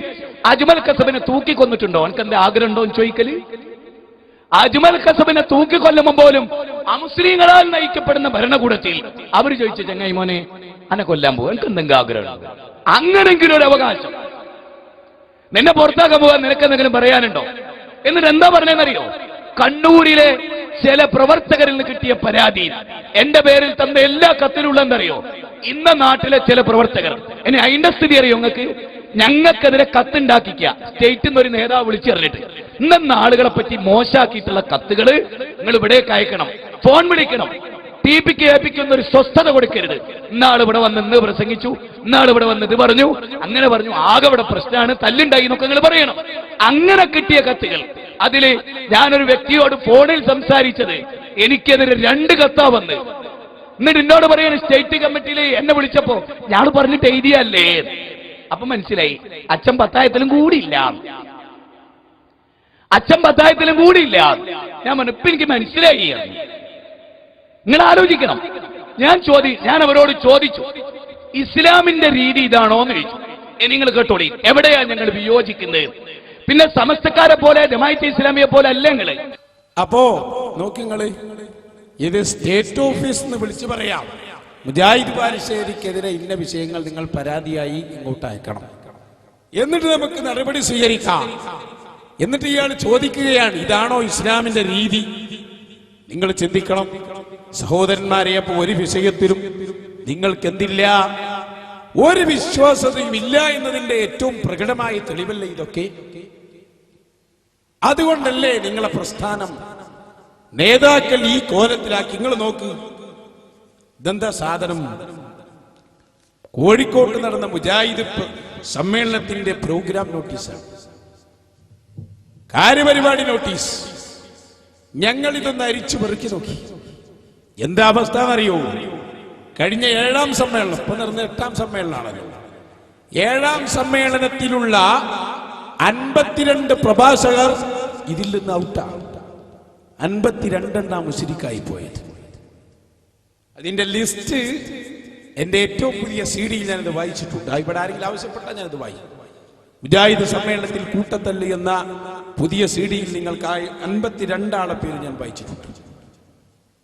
അജ്മൽ കസബിനെ തൂക്കിക്കൊന്നിട്ടുണ്ടോ? എനിക്ക് എന്താ ആഗ്രഹം ഉണ്ടോ എന്ന് ചോദിക്കല്. അജ്മൽ കസബിനെ തൂക്കിക്കൊല്ലുമ്പോൾ പോലും അമുസ്ലിങ്ങളാൽ നയിക്കപ്പെടുന്ന ഭരണകൂടത്തിൽ അവർ ചോദിച്ചു, ചങ്ങായി മോനെ അന്നെ കൊല്ലാൻ പോകും, എനിക്ക് എന്തെങ്കിലും ആഗ്രഹം? അങ്ങനെങ്കിലും ഒരു അവകാശം. നിന്നെ പുറത്താക്കാൻ പോകാൻ നിനക്ക് എന്തെങ്കിലും പറയാനുണ്ടോ? എന്നിട്ട് എന്താ പറഞ്ഞെന്നറിയോ? കണ്ണൂരിലെ ചില പ്രവർത്തകരിൽ നിന്ന് കിട്ടിയ പരാതി എന്റെ പേരിൽ തന്ന എല്ലാ കത്തിലുള്ള എന്തറിയോ? ഇന്ന നാട്ടിലെ ചില പ്രവർത്തകർ, ഇനി അതിന്റെ സ്ഥിതി അറിയോ നിങ്ങൾക്ക്? ഞങ്ങൾക്കെതിരെ കത്തുണ്ടാക്കിക്കുക, സ്റ്റേറ്റിൽ നിന്ന് ഒരു നേതാവ് വിളിച്ചു പറഞ്ഞിട്ട് ഇന്ന ആളുകളെ പറ്റി മോശമാക്കിയിട്ടുള്ള കത്തുകള് നിങ്ങൾ ഇവിടേക്ക് അയക്കണം, ഫോൺ വിളിക്കണം, ടിപിക്ക് ഏൽപ്പിക്കുന്ന ഒരു സ്വസ്ഥത കൊടുക്കരുത്. ഇന്നാൾ ഇവിടെ വന്ന് ഇന്ന് പ്രസംഗിച്ചു, ഇന്നാൾ ഇവിടെ വന്ന് ഇത് പറഞ്ഞു, അങ്ങനെ പറഞ്ഞു, ആകെ ഇവിടെ പ്രശ്നമാണ്, തല്ലുണ്ടായി എന്നൊക്കെ നിങ്ങൾ പറയണം. അങ്ങനെ കിട്ടിയ കത്തുകൾ, അതില് ഞാനൊരു വ്യക്തിയോട് ഫോണിൽ സംസാരിച്ചത്, എനിക്കെതിരെ 2 കത്താ വന്ന്. എന്നിട്ട് എന്നോട് പറയാണ്, സ്റ്റേറ്റ് കമ്മിറ്റിയിൽ എന്നെ വിളിച്ചപ്പോ ഞാൻ പറഞ്ഞിട്ട് എഴുതിയല്ലേ. അപ്പൊ മനസ്സിലായി അച്ഛൻ പത്തായത്തിലും കൂടിയില്ല, അച്ഛൻ പത്തായത്തിലും കൂടിയില്ല. ഞാൻ പറഞ്ഞു, ഇപ്പൊ എനിക്ക് മനസ്സിലായി. നിങ്ങൾ ആലോചിക്കണം. ഞാൻ അവരോട് ചോദിച്ചു, ഇസ്ലാമിന്റെ രീതി ഇതാണോ എന്ന് ചോദിച്ചു. നിങ്ങൾ കേട്ടോളി, എവിടെയാ ഞങ്ങൾ വിയോജിക്കുന്നത്? പിന്നെ സമസ്തക്കാരെ പോലെ ജമാഅത്തെ ഇസ്ലാമിയെ പോലെ അല്ല നിങ്ങള്. അപ്പോ നോക്കിങ്ങള്, ഇത് സ്റ്റേറ്റ് ഓഫീസിൽ നിന്ന് വിളിച്ചു പറയാം, മുജാഹിദ് ബാലുശ്ശേരിക്കെതിരെ ഇന്ന വിഷയങ്ങൾ നിങ്ങൾ പരാതിയായി ഇങ്ങോട്ട് അയക്കണം, എന്നിട്ട് നമുക്ക് നടപടി സ്വീകരിക്കാം. എന്നിട്ട് ഇയാൾ ചോദിക്കുകയാണ്, ഇതാണോ ഇസ്ലാമിന്റെ രീതി? നിങ്ങൾ ചിന്തിക്കണം സഹോദരന്മാരെ. അപ്പൊ ഒരു വിഷയത്തിലും നിങ്ങൾക്ക് എന്തില്ല? ഒരു വിശ്വാസതയും ഇല്ല എന്നതിന്റെ ഏറ്റവും പ്രകടമായ തെളിവല്ലേ ഇതൊക്കെ? അതുകൊണ്ടല്ലേ നിങ്ങളെ പ്രസ്ഥാനം നേതാക്കൾ ഈ കോലത്തിലാക്കി. നിങ്ങൾ നോക്ക്, ഇതെന്താ സാധനം? കോഴിക്കോട്ട് നടന്ന മുജാഹിദ് സമ്മേളനത്തിന്റെ പ്രോഗ്രാം നോട്ടീസാണ്, കാര്യപരിപാടി നോട്ടീസ്. ഞങ്ങൾ ഇതൊന്ന് അരിച്ചു പെറുക്കി നോക്കി. എന്താ അവസ്ഥ എന്നറിയോ? കഴിഞ്ഞ 7ാം സമ്മേളനം, ഇപ്പൊ നടന്ന 8ാം സമ്മേളനമാണല്ലോ. 7ാം സമ്മേളനത്തിലുള്ള 52 പ്രഭാഷകർ ഇതിൽ നിന്ന് ഔട്ടാണ്. 52 മുശ്രിക്കായി പോയത്. അതിന്റെ ലിസ്റ്റ് എന്റെ ഏറ്റവും പുതിയ CD-യിൽ ഞാനത് വായിച്ചിട്ടുണ്ട്. ഇവിടെ ആരെങ്കിലും ആവശ്യപ്പെട്ടാൽ ഞാനത് വായിക്കും. മുജാഹിദ് സമ്മേളനത്തിൽ കൂട്ടത്തല്ല് എന്ന പുതിയ CD-യിൽ നിങ്ങൾക്കായി 52 ആളെ പേര് ഞാൻ വായിച്ചിട്ടുണ്ട്.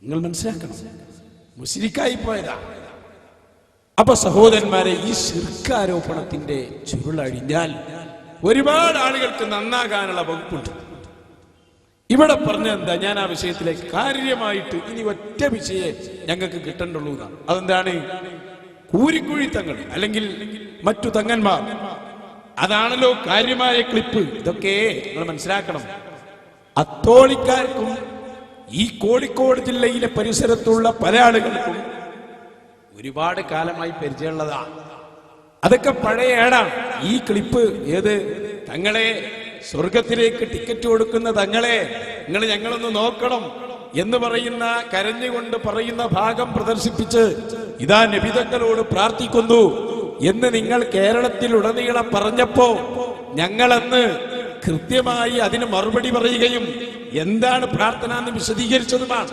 നിങ്ങൾ മനസ്സിലാക്കണം, മുശ്രിക്കായി പോയതാ. അപ്പൊ സഹോദരന്മാരെ, ഈ ശിർക്കാരോപണത്തിന്റെ ചുരുളഴിഞ്ഞാൽ ഒരുപാട് ആളുകൾക്ക് നന്നാകാനുള്ള വകുപ്പുണ്ട്. ഇവിടെ പറഞ്ഞ എന്താ? ഞാൻ ആ വിഷയത്തിലേക്ക് കാര്യമായിട്ട് ഇനി ഒറ്റ വിഷയം ഞങ്ങൾക്ക് കിട്ടണ്ടുള്ളൂ എന്നാണ്. അതെന്താണ്? കൂരിക്കുഴി തങ്ങൾ അല്ലെങ്കിൽ മറ്റു തങ്ങന്മാർ, അതാണല്ലോ കാര്യമായ ക്ലിപ്പ്. ഇതൊക്കെ നിങ്ങൾ മനസ്സിലാക്കണം. അത്തോളിക്കാർക്കും ഈ കോഴിക്കോട് ജില്ലയിലെ പരിസരത്തുള്ള പല ആളുകൾക്കും ഒരുപാട് കാലമായി പരിചയമുള്ളതാണ്. അതൊക്കെ പഴയ ഏടാണ്. ഈ ക്ലിപ്പ് ഏത്? തങ്ങളെ സ്വർഗത്തിലേക്ക് ടിക്കറ്റ് കൊടുക്കുന്ന തങ്ങളെ നിങ്ങൾ ഞങ്ങളൊന്ന് നോക്കണം എന്ന് പറയുന്ന, കരഞ്ഞുകൊണ്ട് പറയുന്ന ഭാഗം പ്രദർശിപ്പിച്ച് ഇതാ നബി തങ്ങളോട് പ്രാർത്ഥിക്കുന്നു എന്ന് നിങ്ങൾ കേരളത്തിൽ ഉടനീളം പറഞ്ഞപ്പോ ഞങ്ങളന്ന് കൃത്യമായി അതിന് മറുപടി പറയുകയും എന്താണ് പ്രാർത്ഥന എന്ന് വിശദീകരിച്ചതുമാണ്.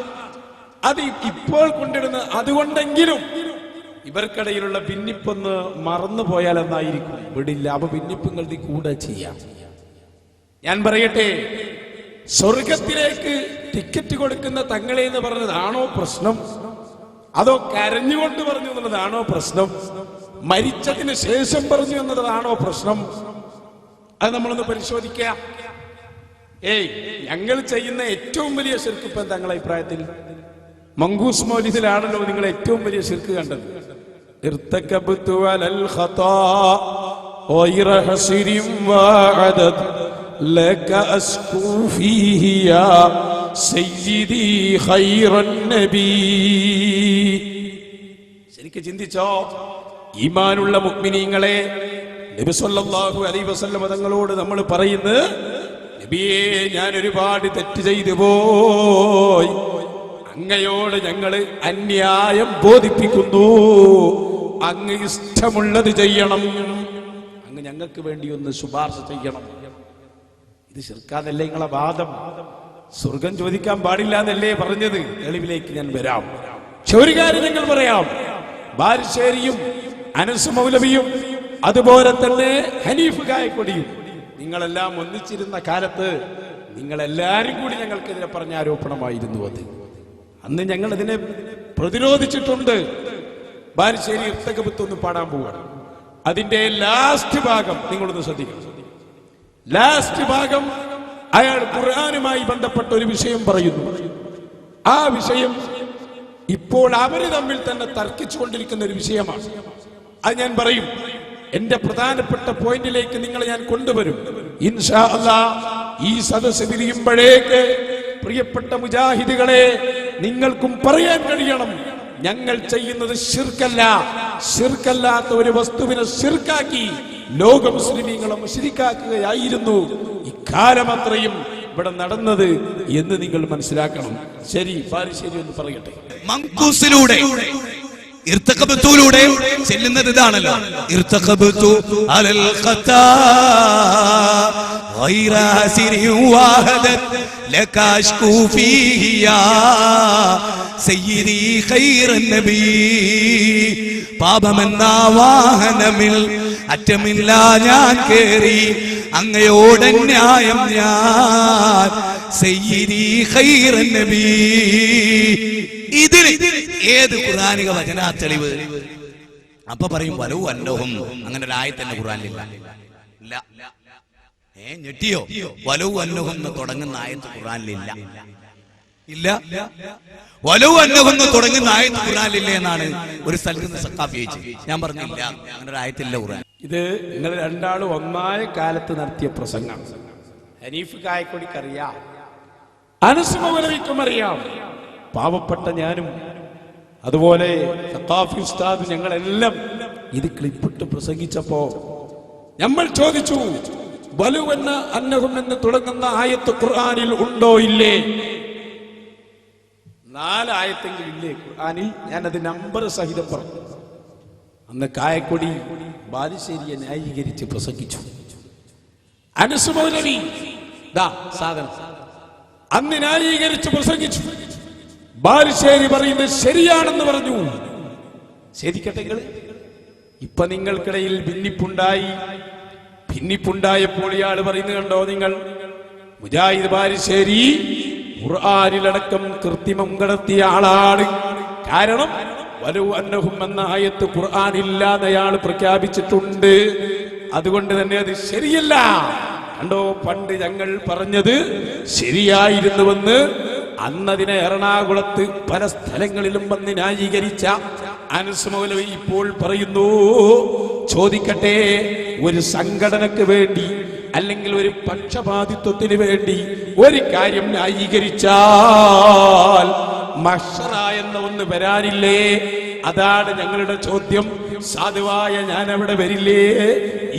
അത് ഇപ്പോൾ കൊണ്ടിടുന്ന, അതുകൊണ്ടെങ്കിലും ഇവർക്കിടയിലുള്ള ഭിന്നിപ്പൊന്ന് മറന്നുപോയാൽ എന്നായിരിക്കും. വിടില്ല. അപ്പൊ ഭിന്നിപ്പുകളുടെ കൂടെ ചെയ്യാം. ഞാൻ പറയട്ടെ, സ്വർഗത്തിലേക്ക് ടിക്കറ്റ് കൊടുക്കുന്ന തങ്ങളെ എന്ന് പറഞ്ഞതാണോ പ്രശ്നം? അതോ കരഞ്ഞുകൊണ്ട് പറഞ്ഞു എന്നുള്ളതാണോ പ്രശ്നം? മരിച്ചതിന് ശേഷം പറഞ്ഞു എന്നതാണോ പ്രശ്നം? അത് നമ്മളൊന്ന് പരിശോധിക്കുക. ഞങ്ങൾ ചെയ്യുന്ന ഏറ്റവും വലിയ ശിർക്ക് ഇപ്പം തങ്ങളുടെ അഭിപ്രായത്തിൽ മങ്കൂസ് മൗലിദിലാണല്ലോ നിങ്ങൾ ഏറ്റവും വലിയ ശിർക്ക് കണ്ടത്. ശരിക്ക് ചിന്തിച്ചോ? ഈമാനുള്ള മുഅ്മിനീങ്ങളെ, നബി സല്ലല്ലാഹു അലൈഹി വസല്ലം തങ്ങളോട് നമ്മൾ പറയുന്നത്, നബിയേ ഞാൻ ഒരുപാട് തെറ്റ് ചെയ്തു പോയി, അങ്ങയോട് ഞങ്ങൾ അന്യായം ബോധിപ്പിക്കുന്നു, അങ്ങ് ഇഷ്ടമുള്ളത് ചെയ്യണം, അങ്ങ് ഞങ്ങൾക്ക് വേണ്ടി ഒന്ന് ശുപാർശ ചെയ്യണം. ഇത് ശിർക്കാന്നല്ലേ നിങ്ങളെ വാദം? സ്വർഗം ചോദിക്കാൻ പാടില്ല എന്നല്ലേ പറഞ്ഞത്? തെളിവിലേക്ക് ഞാൻ വരാം. പക്ഷെ ഒരു കാര്യം ഞങ്ങൾ പറയാം, ബാലുശ്ശേരിയും അനസ് മൗലവിയും അതുപോലെ തന്നെ ഹനീഫ് കായക്കൊടിയും നിങ്ങളെല്ലാം ഒന്നിച്ചിരുന്ന കാലത്ത് നിങ്ങളെല്ലാരും കൂടി ഞങ്ങൾക്കെതിരെ പറഞ്ഞ ആരോപണമായിരുന്നു അത്. അന്ന് ഞങ്ങൾ ഇതിനെ പ്രതിരോധിച്ചിട്ടുണ്ട്. ബാലുശ്ശേരി ഇർത്തകബത്തൊന്ന് പാടാൻ പോവാണ്. അതിന്റെ ലാസ്റ്റ് ഭാഗം നിങ്ങളൊന്ന് ശ്രദ്ധിക്കണം. ലാസ്റ്റ് ഭാഗം അയാൾ ഖുർആനുമായി ബന്ധപ്പെട്ട ഒരു വിഷയം പറയുന്നു. ആ വിഷയം ഇപ്പോൾ അവര് തമ്മിൽ തന്നെ തർക്കിച്ചുകൊണ്ടിരിക്കുന്ന ഒരു വിഷയമാണ്. അത് ഞാൻ പറയും. എന്റെ പ്രധാനപ്പെട്ട പോയിന്റിലേക്ക് നിങ്ങളെ ഞാൻ കൊണ്ടുവരും ഇൻഷാ അല്ലാഹ്. ഈ സദസ്സ് പിരിയുമ്പോഴേക്ക് പ്രിയപ്പെട്ട മുജാഹിദുകളെ, നിങ്ങൾക്കും പറയാൻ കഴിയണം, ഞങ്ങൾ ചെയ്യുന്നത് ശിർക്കല്ല, ശിർക്കല്ലാത്ത ഒരു വസ്തുവിനെ ശിർക്കാക്കി ലോക മുസ്ലിമീങ്ങളെ മുശ്രിക്കാക്കുകയായിരുന്നു ഇക്കാലം അത്രയും ഇവിടെ നടന്നത് എന്ന് നിങ്ങൾ മനസ്സിലാക്കണം. ശരി, ബാലുശ്ശേരി ഒന്ന് പറയട്ടെ. മങ്കൂസിലൂടെ ഇർതഖബത്തുലൂടെ ചെല്ലുന്നത് ഇതാണല്ലോ, ഇർതഖബതു അലൽ ഖതാ ഗൈറ ഹസിരി വഹദത് ലകാഷ്കു ഫീഹി യാ സയ്യിദി ഖൈറൻ നബി. പാപമെന്ന വാഹനമിൽ അറ്റമില്ല ഞാൻ കേറി, അങ്ങയോട് ന്യായം ഞാൻ സയ്യിദി ഖൈറൻ നബി. ഇതിന് ഏത് ഖുർആനിക വചനാ തെളിവ്? അപ്പൊ പറയും വലു അന്നഹും. അങ്ങനെ ഒരു ആയത്ത് തന്നെ ഖുർആനിലില്ല. ഞെട്ടിയോ? വലു അന്നഹും എന്ന് തുടങ്ങുന്ന ആയത്ത് ഖുർആനിലില്ല. ഇല്ല, വലു അന്നഹും എന്ന് തുടങ്ങുന്ന ആയത്ത് ഖുർആനിലില്ല എന്നാണ് ഒരു സ്ഥലത്ത് നിന്ന് സഖാഫി ചോദിച്ചത്. ഞാൻ പറഞ്ഞില്ല, അങ്ങനെ ഒരു ആയത്തില്ല ഖുർആൻ. ഇത് നിങ്ങൾ രണ്ടാളും ഒന്നായ കാലത്ത് നടത്തിയ പ്രസംഗം. ഹനീഫ് കായക്കൊടിക്കറിയാം, അനസ് മൗലവിക്കും അറിയാം, പാവപ്പെട്ട ഞാനും അതുപോലെ സഖാഫി ഉസ്താദ് ഞങ്ങളെല്ലാം ഇത് ക്ലിപ്പിട്ട് പ്രസംഗിച്ചപ്പോ നമ്മൾ ചോദിച്ചു, വലുവെന്ന അന്നഹും എന്ന് തുടങ്ങുന്ന ആയത്ത് ഖുർആനിൽ ഉണ്ടോ ഇല്ലേ? 4 ആയത്തെങ്കിലും ഇല്ലേ ഖുർആനിൽ? ഞാനത് നമ്പർ സഹിതം പറഞ്ഞു. അന്ന് കായക്കൊടി ബാലുശ്ശേരിയെ ന്യായീകരിച്ച് പ്രസംഗിച്ചു. അനസ് മൗലവി സാധനം അന്ന് ന്യായീകരിച്ച് പ്രസംഗിച്ചു. ബാലുശ്ശേരി പറയുന്നത് ശരിയാണെന്ന് പറഞ്ഞു. ശരിക്കട്ടെ, ഇപ്പൊ നിങ്ങൾക്കിടയിൽ ഭിന്നിപ്പുണ്ടായപ്പോൾ ഇയാൾ പറയുന്നത് കണ്ടോ നിങ്ങൾ? മുജാഹിദ് ബാലുശ്ശേരി ഖുർആനിലടക്കം കൃത്രിമം കടത്തിയ ആളാണ്. കാരണം വലു അന്നഹും എന്ന ആയത്ത് ഖുർആനില്ലാതെ അയാൾ പ്രഖ്യാപിച്ചിട്ടുണ്ട്. അതുകൊണ്ട് തന്നെ അത് ശരിയല്ല. കണ്ടോ, പണ്ട് ഞങ്ങൾ പറഞ്ഞത് ശരിയായിരുന്നുവെന്ന് അന്നതിനെ എറണാകുളത്ത് പല സ്ഥലങ്ങളിലും വന്ന് ന്യായീകരിച്ച അനസ് മൗലവി ഇപ്പോൾ പറയുന്നു. ചോദിക്കട്ടെ, ഒരു സംഘടനക്ക് വേണ്ടി അല്ലെങ്കിൽ ഒരു പക്ഷപാതിത്വത്തിന് വേണ്ടി ഒരു കാര്യം ന്യായീകരിച്ചാൽ മഹ്ശറ എന്ന ഒന്ന് വരാനില്ലേ? അതാണ് ഞങ്ങളുടെ ചോദ്യം. സാധുവായ ഞാൻ അവിടെ വരില്ലേ?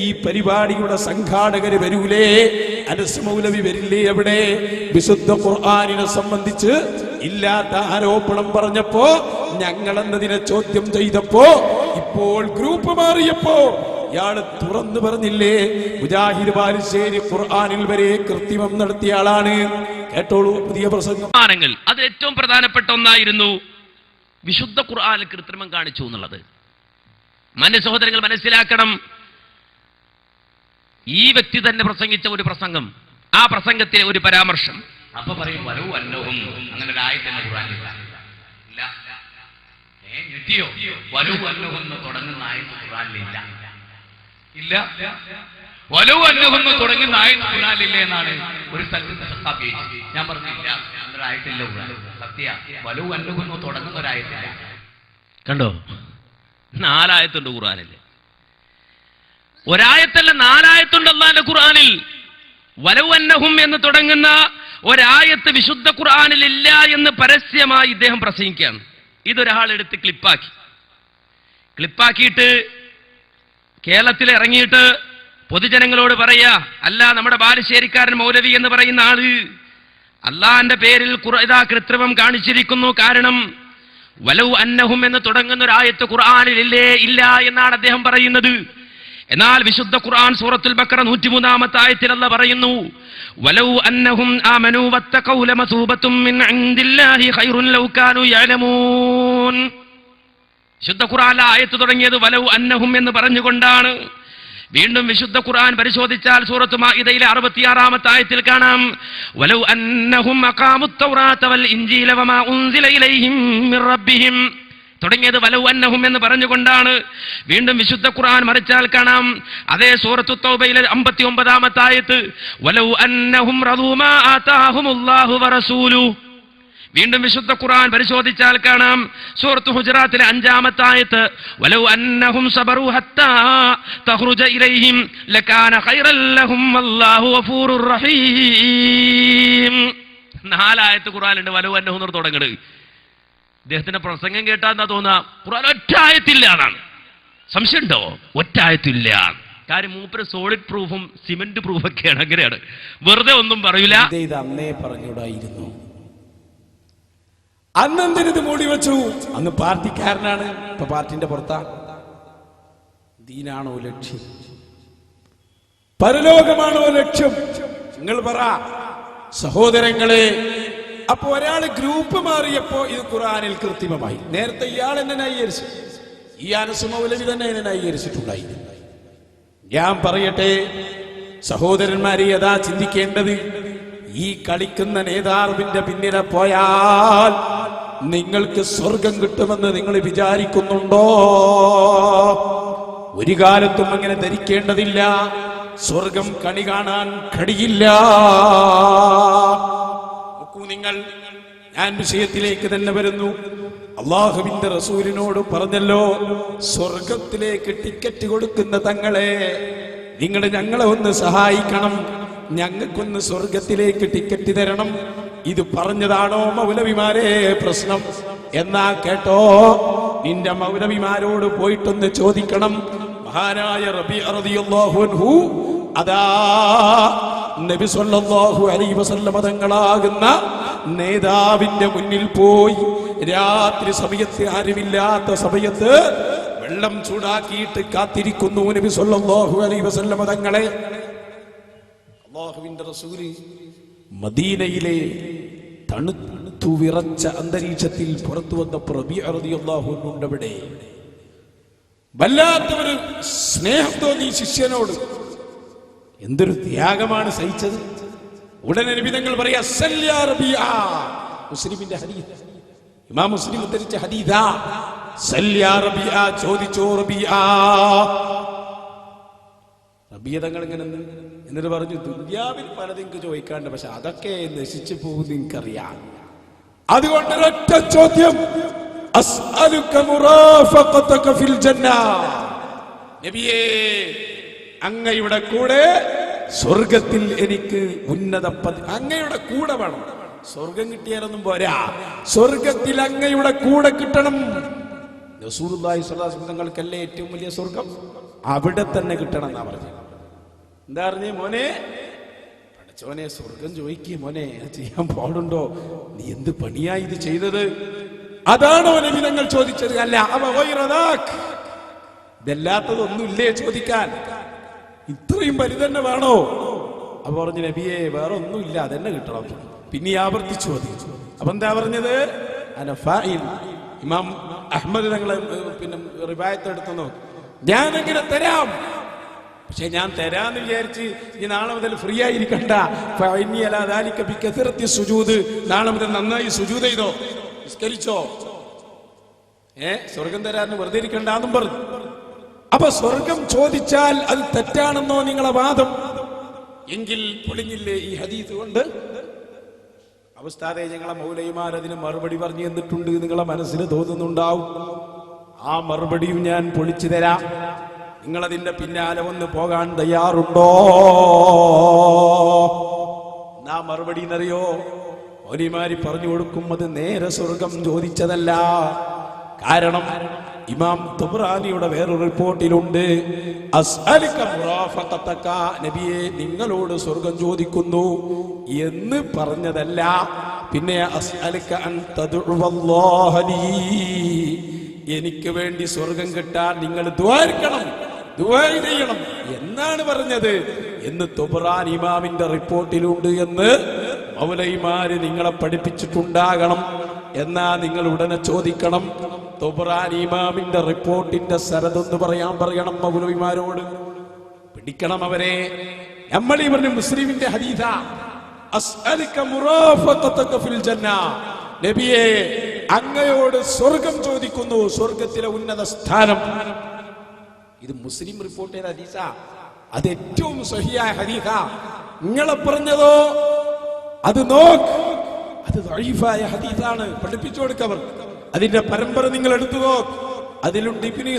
ഈ പരിപാടിയുടെ സംഘാടകര് വരൂലേ? അനസ് മൗലവി വരില്ലേ? അവിടെ വിശുദ്ധ ഖുർആനിനെ സംബന്ധിച്ച് ഇല്ലാത്ത ആരോപണം പറഞ്ഞപ്പോ ഞങ്ങൾ എന്നതിനെ ചോദ്യം ചെയ്തപ്പോ ഇപ്പോൾ ഗ്രൂപ്പ് മാറിയപ്പോ ഇയാള് തുറന്നു പറഞ്ഞില്ലേ, മുജാഹിദ് ബാലുശ്ശേരി ഖുർആനിൽ വരെ കൃത്രിമം നടത്തിയ ആളാണ്. കേട്ടോളൂ പുതിയ പ്രസംഗം. അത് ഏറ്റവും പ്രധാനപ്പെട്ട ഒന്നായിരുന്നു വിശുദ്ധ ഖുർആനിൽ കൃത്രിമം കാണിച്ചു എന്നുള്ളത്. സഹോദരങ്ങൾ മനസ്സിലാക്കണം, ഈ വ്യക്തി തന്നെ പ്രസംഗിച്ച ഒരു പ്രസംഗം, ആ പ്രസംഗത്തിലെ ഒരു പരാമർശം. അപ്പൊ പറയും വലു അന്നഹും, അങ്ങനെ ഒരു ആയത്തന്നെ ഖുർആനിലില്ല. ഞെട്ടിയോ? വലു അന്നഹും എന്ന് തുടങ്ങുന്ന ആയത്ത് ഖുർആനിലില്ല. ഇല്ല, വലു അന്നഹും എന്ന് തുടങ്ങുന്ന ആയത്ത് ഖുർആനിലില്ല എന്നാണ് ഒരു സ്ഥലത്ത് സഖാഫി ചോദിച്ചത്. ഞാൻ പറഞ്ഞില്ല, അങ്ങനെ ഒരു ആയത്തില്ല ഖുർആൻ. സത്യ വലു അന്നഹും എന്ന് തുടങ്ങുന്ന ഒരു ആയത്തില്ല. കണ്ടോ, 4 ആയത്തുണ്ട് ഖുർആനിൽ. ഒരായത്തല്ല, 4 ആയത്തുണ്ട് അല്ലാഹുവിന്റെ ഖുർആനിൽ. വലു അന്നഹും എന്ന് തുടങ്ങുന്ന ഒരായത്ത് വിശുദ്ധ ഖുർആനിൽ ഇല്ല എന്ന് പരസ്യമായി ഇദ്ദേഹം പ്രസംഗിക്കുകയാണ്. ഇതൊരാൾ എടുത്ത് ക്ലിപ്പാക്കിയിട്ട് കേരളത്തിൽ ഇറങ്ങിയിട്ട് പൊതുജനങ്ങളോട് പറയാ, അല്ല നമ്മുടെ ബാലുശ്ശേരിക്കാരൻ മൗലവി എന്ന് പറയുന്ന ആള് അള്ളാന്റെ പേരിൽ ഇതാ കൃത്രിമം കാണിച്ചിരിക്കുന്നു. കാരണം വലൗ അന്നഹും എന്ന് തുടങ്ങുന്ന ഒരു ആയത്ത് ഖുർആനിൽ ഇല്ല എന്നാണ് അദ്ദേഹം പറയുന്നത്. എന്നാൽ വിശുദ്ധ ഖുർആൻ സൂറത്തുൽ ബഖറ 103-ാമത്തെ ആയത്തിൽ അല്ലാഹ് പറയുന്നു, വലൗ അന്നഹും ആമനൂ വത്തഖൗ ലമസൂബത്തും മിൻ ഇൻദില്ലാഹി ഖൈറുൻ ലൗ കാനൂ യഅലമൂൻ. വിശുദ്ധ ഖുർആനിലെ ആയത്ത് തുടങ്ങിയത് വലൗ അന്നഹും എന്ന് പറഞ്ഞുകൊണ്ടാണ്. വീണ്ടും വിശുദ്ധ ഖുർആൻ പരിശോധിച്ചാൽ സൂറത്ത് മാഇദയിലെ 66-ാമത്തെ ആയത്തിൽ കാണാം, വലൗ അന്നഹും അഖാമുത് തൗറാത വൽ ഇൻജീല വമാ ഉൻസില ഇലൈഹിം മിർ റബ്ബിഹിം തുടങ്ങിയത് വലൗ അന്നഹും എന്ന് പറഞ്ഞുകൊണ്ടാണ്. വീണ്ടും വിശുദ്ധ ഖുർആൻ മറിച്ചാൽ കാണാം, അതേ സൂറത്തു തൗബയിലെ 59-ാമത്തെ ആയത്ത്, വലൗ അന്നഹും റദൂ മാ ആതാഹുമുല്ലാഹു വറസൂലുഹു. വീണ്ടും വിശുദ്ധ ഖുർആൻ പരിശോധിച്ചാൽ കാണാം, സൂറത്ത് ഹുജറാത്തിലെ 5-ാമത്തെ ആയത്ത്, വലൗ അന്നഹും സബറൂ ഹത്താ തഖ്റുജ ഇലൈഹിം ലകാന ഖൈറൻ ലഹും വല്ലാഹു ഗഫൂറുർ റഹീം. 4 ആയത്ത് ഖുർആനിലുണ്ട് വലൗ അന്നഹും എന്ന് തുടങ്ങുന്നത്. ഇദ്ദേഹത്തിന്റെ പ്രസംഗം കേട്ടാൽ എന്താ തോന്നുക, ഖുർആൻ ഒറ്റ ആയത്തില്ല എന്നാണ്. സംശയമുണ്ടോ? ഒറ്റ ആയത്തില്ല. കാര്യം മൂപ്പര് സോളിഡ് പ്രൂഫും സിമന്റ് പ്രൂഫൊക്കെയാണ്. അങ്ങനെയാണ്, വെറുതെ ഒന്നും പറയൂല. ഇത് അന്നേ പറഞ്ഞൂടായിരുന്നു. അന്നെന്തിനിത് മൂടി വെച്ചു? അന്ന് പാർട്ടിക്കാരനാണ്, ഇപ്പൊ പാർട്ടിന്റെ പുറത്താ. ദീനാണോ ലക്ഷ്യം? പരലോകമാണോ ലക്ഷ്യം? നിങ്ങൾ പറ സഹോദരങ്ങളെ. അപ്പൊ ഒരാള് ഗ്രൂപ്പ് മാറിയപ്പോ ഇത് ഖുർആനിൽ കൃത്രിമമായി. നേരത്തെ ഇയാൾ എന്നെ ന്യായീകരിച്ചു, ഈ അനസ് മൗലവി തന്നെ എന്നെ ന്യായീകരിച്ചിട്ടുണ്ടായി. ഞാൻ പറയട്ടെ സഹോദരന്മാരെ, യഥാ ചിന്തിക്കേണ്ടത്, ഈ കളിക്കുന്ന നേതാവിന്റെ പിന്നിലെ പോയാൽ നിങ്ങൾക്ക് സ്വർഗം കിട്ടുമെന്ന് നിങ്ങൾ വിചാരിക്കുന്നുണ്ടോ? ഒരു കാലത്തും അങ്ങനെ ധരിക്കേണ്ടതില്ല. സ്വർഗം കണി കാണാൻ കഴിയില്ല. നോക്കൂ നിങ്ങൾ, ഞാൻ വിഷയത്തിലേക്ക് തന്നെ വരുന്നു. അള്ളാഹുവിന്റെ റസൂലിനോട് പറഞ്ഞല്ലോ, സ്വർഗത്തിലേക്ക് ടിക്കറ്റ് കൊടുക്കുന്ന തങ്ങളെ, നിങ്ങൾ ഞങ്ങളെ ഒന്ന് സഹായിക്കണം, ഞങ്ങൾക്കൊന്ന് സ്വർഗത്തിലേക്ക് ടിക്കറ്റ് തരണം. ഇത് പറഞ്ഞതാണോ മൗലവിമാരെ പ്രശ്നം? എന്നാ കേട്ടോ, നിന്റെ മൗലവിമാരോട് പോയിട്ടൊന്ന് ചോദിക്കണം. മഹാനായ റബീഅ റളിയല്ലാഹു അൻഹു അതാ നബി സല്ലല്ലാഹു അലൈഹി വസല്ലം തങ്ങളാകുന്ന നേതാവിന്റെ മുന്നിൽ പോയി രാത്രി സമയത്ത്, ആരുമില്ലാത്ത സമയത്ത് വെള്ളം ചൂടാക്കിയിട്ട് കാത്തിരിക്കുന്നു നബി സല്ലല്ലാഹു അലൈഹി വസല്ലം തങ്ങളെ. അല്ലാഹുവിന്റെ റസൂല് മദീനയിലെ തണുത്തു വിറച്ച അന്തരീക്ഷത്തിൽ പുറത്തു വന്നപ്പോൾ റബീഅ റളിയല്ലാഹു അൻഹു അവിടെ വല്ലാത്തൊരു സ്നേഹം തോന്നി ശിഷ്യനോട്. എന്തൊരു ത്യാഗമാണ് സഹിച്ചത്. ഉടനെ നബി തങ്ങൾ പറയാ, സല്ലി യാ റബീഅ. മുസ്ലിമിന്റെ ഹദീസ്, ഇമാം മുസ്ലിം ഉദ്ധരിച്ച ഹദീസാ. സല്ലി യാ റബീഅ, ചോദിച്ചോ റബീഅ. റബീഅ തങ്ങൾ ഇങ്ങനെ എന്നിട്ട് പറഞ്ഞു, ദുനിയാവിൽ പലതും ചോദിക്കാണ്ട്, പക്ഷെ അതൊക്കെ നശിച്ചു പോകുന്ന എനിക്കറിയാം. അതുകൊണ്ട് ഒരൊറ്റ ചോദ്യം, അസ്അലുക മുറാഫഖതക ഫിൽ ജന്ന. നബിയേ, അങ്ങയുടെ കൂടെ സ്വർഗത്തിൽ എനിക്ക് ഉന്നത അങ്ങയുടെ കൂടെ വേണം. സ്വർഗം കിട്ടിയാലൊന്നും പോരാ, സ്വർഗത്തിൽ അങ്ങയുടെ കൂടെ കിട്ടണം. റസൂലുള്ളാഹി സ്വല്ലല്ലാഹു അലൈഹി വസല്ലം തങ്ങൾക്കല്ലേ ഏറ്റവും വലിയ സ്വർഗം, അവിടെ തന്നെ കിട്ടണം എന്നാ പറഞ്ഞു. എന്താ പറഞ്ഞേ? മോനെ, പഠിച്ചോനെ, സ്വർഗം ചോദിക്കുക മോനെ, ചെയ്യാൻ പാടുണ്ടോ? നീ എന്ത് പണിയാ ഇത് ചെയ്തത്? അതാണോ നബി തങ്ങൾ ചോദിച്ചത്? അല്ല, ഇതല്ലാത്തതൊന്നുമില്ലേ ചോദിക്കാൻ? ഇത്രയും വലുതന്നെ വേണോ? അപ്പൊ പറഞ്ഞു, നബിയെ വേറെ ഒന്നുമില്ല, അതെന്നെ കിട്ടണം. പിന്നെ ആവർത്തിച്ചു മതി. അപ്പൊ എന്താ പറഞ്ഞത്? ഇമാം അഹ്മദ് തങ്ങളെ പിന്നെ റിവായത്ത് എടുത്തു നോക്ക്. ഞാൻ എങ്ങനെ തരാം, പക്ഷെ ഞാൻ തരാന്ന് വിചാരിച്ച് ഈ നാളെ മുതൽ ഫ്രീ ആയിരിക്കണ്ട. നാളെ മുതൽ നന്നായി സുജൂദ് ചെയ്തോ, നിസ്കരിച്ചോ, സ്വർഗം തരാന്ന് വെറുതെ ഇരിക്കണ്ടെന്നും പറഞ്ഞു. അപ്പൊ സ്വർഗം ചോദിച്ചാൽ അത് തെറ്റാണെന്നോ നിങ്ങളെ വാദം? എങ്കിൽ പൊളിഞ്ഞില്ലേ ഈ ഹദീസ് കൊണ്ട്? അവസ്ഥാതെ ഞങ്ങളെ മൗലൈമാർ അതിന് മറുപടി പറഞ്ഞു തന്നിട്ടുണ്ട്, നിങ്ങളെ മനസ്സിൽ തോന്നുന്നുണ്ടാവും. ആ മറുപടിയും ഞാൻ പൊളിച്ചു തരാം. നിങ്ങളതിന്റെ പിന്നാലെ വന്ന് പോകാൻ തയ്യാറുണ്ടോ? എന്നാ മറുപടി എന്നറിയോ? മൗലൈമാര് പറഞ്ഞു കൊടുക്കും, അത് നേരെ സ്വർഗം ചോദിച്ചതല്ല. കാരണം ഇമാം തബ്റാനിയുടെ വേറൊരു റിപ്പോർട്ടിലുണ്ട്, അസ്അലുക മുറാഫഖതക, നബിയെ നിങ്ങളോട് സ്വർഗം ചോദിക്കുന്നു എന്ന് പറഞ്ഞതല്ല, പിന്നെ അസ്അലുക അൻ തദ്ഉവല്ലാഹ ലീ, എനിക്ക് വേണ്ടി സ്വർഗം കിട്ടാൻ നിങ്ങൾ ദുആ ചെയ്യണം എന്നാണ് പറഞ്ഞത് എന്ന് തബ്റാനി ഇമാമിന്റെ റിപ്പോർട്ടിലുണ്ട് എന്ന് മൗലവിമാര് നിങ്ങളെ പഠിപ്പിച്ചിട്ടുണ്ടാകണം. എന്നാ നിങ്ങൾ ഉടനെ ചോദിക്കണം, തബ്റാനി ഇമാമിന്റെ റിപ്പോർട്ടിന്റെ സനദ് പറയണം മൗലവിമാരോട്, പിടിക്കണം അവരെ. നമ്മൾ ഈ പറഞ്ഞ മുസ്ലിമിന്റെ ഹദീസാ, അസ്അലുക മുറാഫഖതക ഫിൽ ജന്ന, നബിയെ അങ്ങയോട് സ്വർഗം ചോദിക്കുന്നു, സ്വർഗത്തിലെ ഉന്നത സ്ഥാനം. ഇത് മുസ്ലിം റിപ്പോർട്ട് ചെയ്ത ഹദീസാ, അത് ഏറ്റവും സഹിയായ ഹദീസാ. നിങ്ങളെ പറഞ്ഞതോ അത് നോക്ക്, അത് ദഈഫായ ഹദീസാണ്, പഠിപ്പിച്ചു കൊടുക്കവർ. അതിന്റെ പരമ്പര നിങ്ങൾ എടുത്തു നോക്ക്, അതിലുണ്ട് ഇബ്നു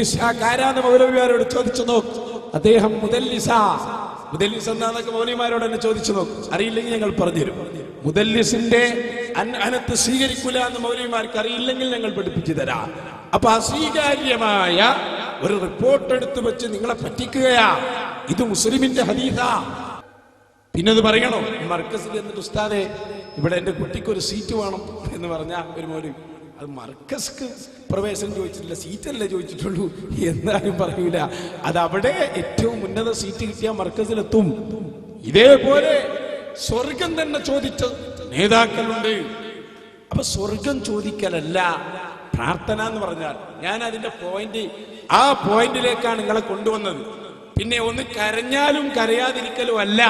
ഇസ്ഹാഖ് ആരാന്ന് മൗലവിമാരോട് ചോദിച്ചു നോക്ക്. അദ്ദേഹം മുദല്ലിസ് എന്നാന്നൊക്കെ മൗലവിമാരോട് തന്നെ ചോദിച്ചു നോക്ക്. അറിയില്ലെങ്കിൽ ഞങ്ങൾ പറഞ്ഞുതരും. മുദല്ലിസിന്റെ അനത്ത് സ്വീകരിക്കൂല എന്ന് മൗലവിമാർക്ക് അറിയില്ലെങ്കിൽ ഞങ്ങൾ പഠിപ്പിച്ചു തരാം. അപ്പൊ അസ്വീകാര്യമായ ഒരു റിപ്പോർട്ട് എടുത്തു വെച്ച് നിങ്ങളെ പറ്റിക്കുകയാ. ഇത് മുസ്ലിമിന്റെ ഹദീസാ. പിന്നത് പറയണോ? മർക്കസിൽ എന്നിട്ട് ഉസ്താദെ ഇവിടെ എന്റെ കുട്ടിക്ക് ഒരു സീറ്റ് വേണം എന്ന് പറഞ്ഞ ഒരു മൗലവി, അത് മർക്കസ്ക്ക് പ്രവേശനം ചോദിച്ചിട്ടില്ല, സീറ്റല്ലേ ചോദിച്ചിട്ടുള്ളൂ എന്നാലും പറയൂല. അത് അവിടെ ഏറ്റവും ഉന്നത സീറ്റ് കിട്ടിയ മർക്കസിലെത്തും. ഇതേപോലെ സ്വർഗം തന്നെ ചോദിച്ച നേതാക്കളുണ്ട്. അപ്പൊ സ്വർഗം ചോദിക്കലല്ല പ്രാർത്ഥന എന്ന് പറഞ്ഞാൽ, ഞാൻ അതിന്റെ ആ പോയിന്റിലേക്കാണ് നിങ്ങളെ കൊണ്ടുവന്നത്. പിന്നെ ഒന്ന് കരഞ്ഞാലും കരയാതിരിക്കലും അല്ല,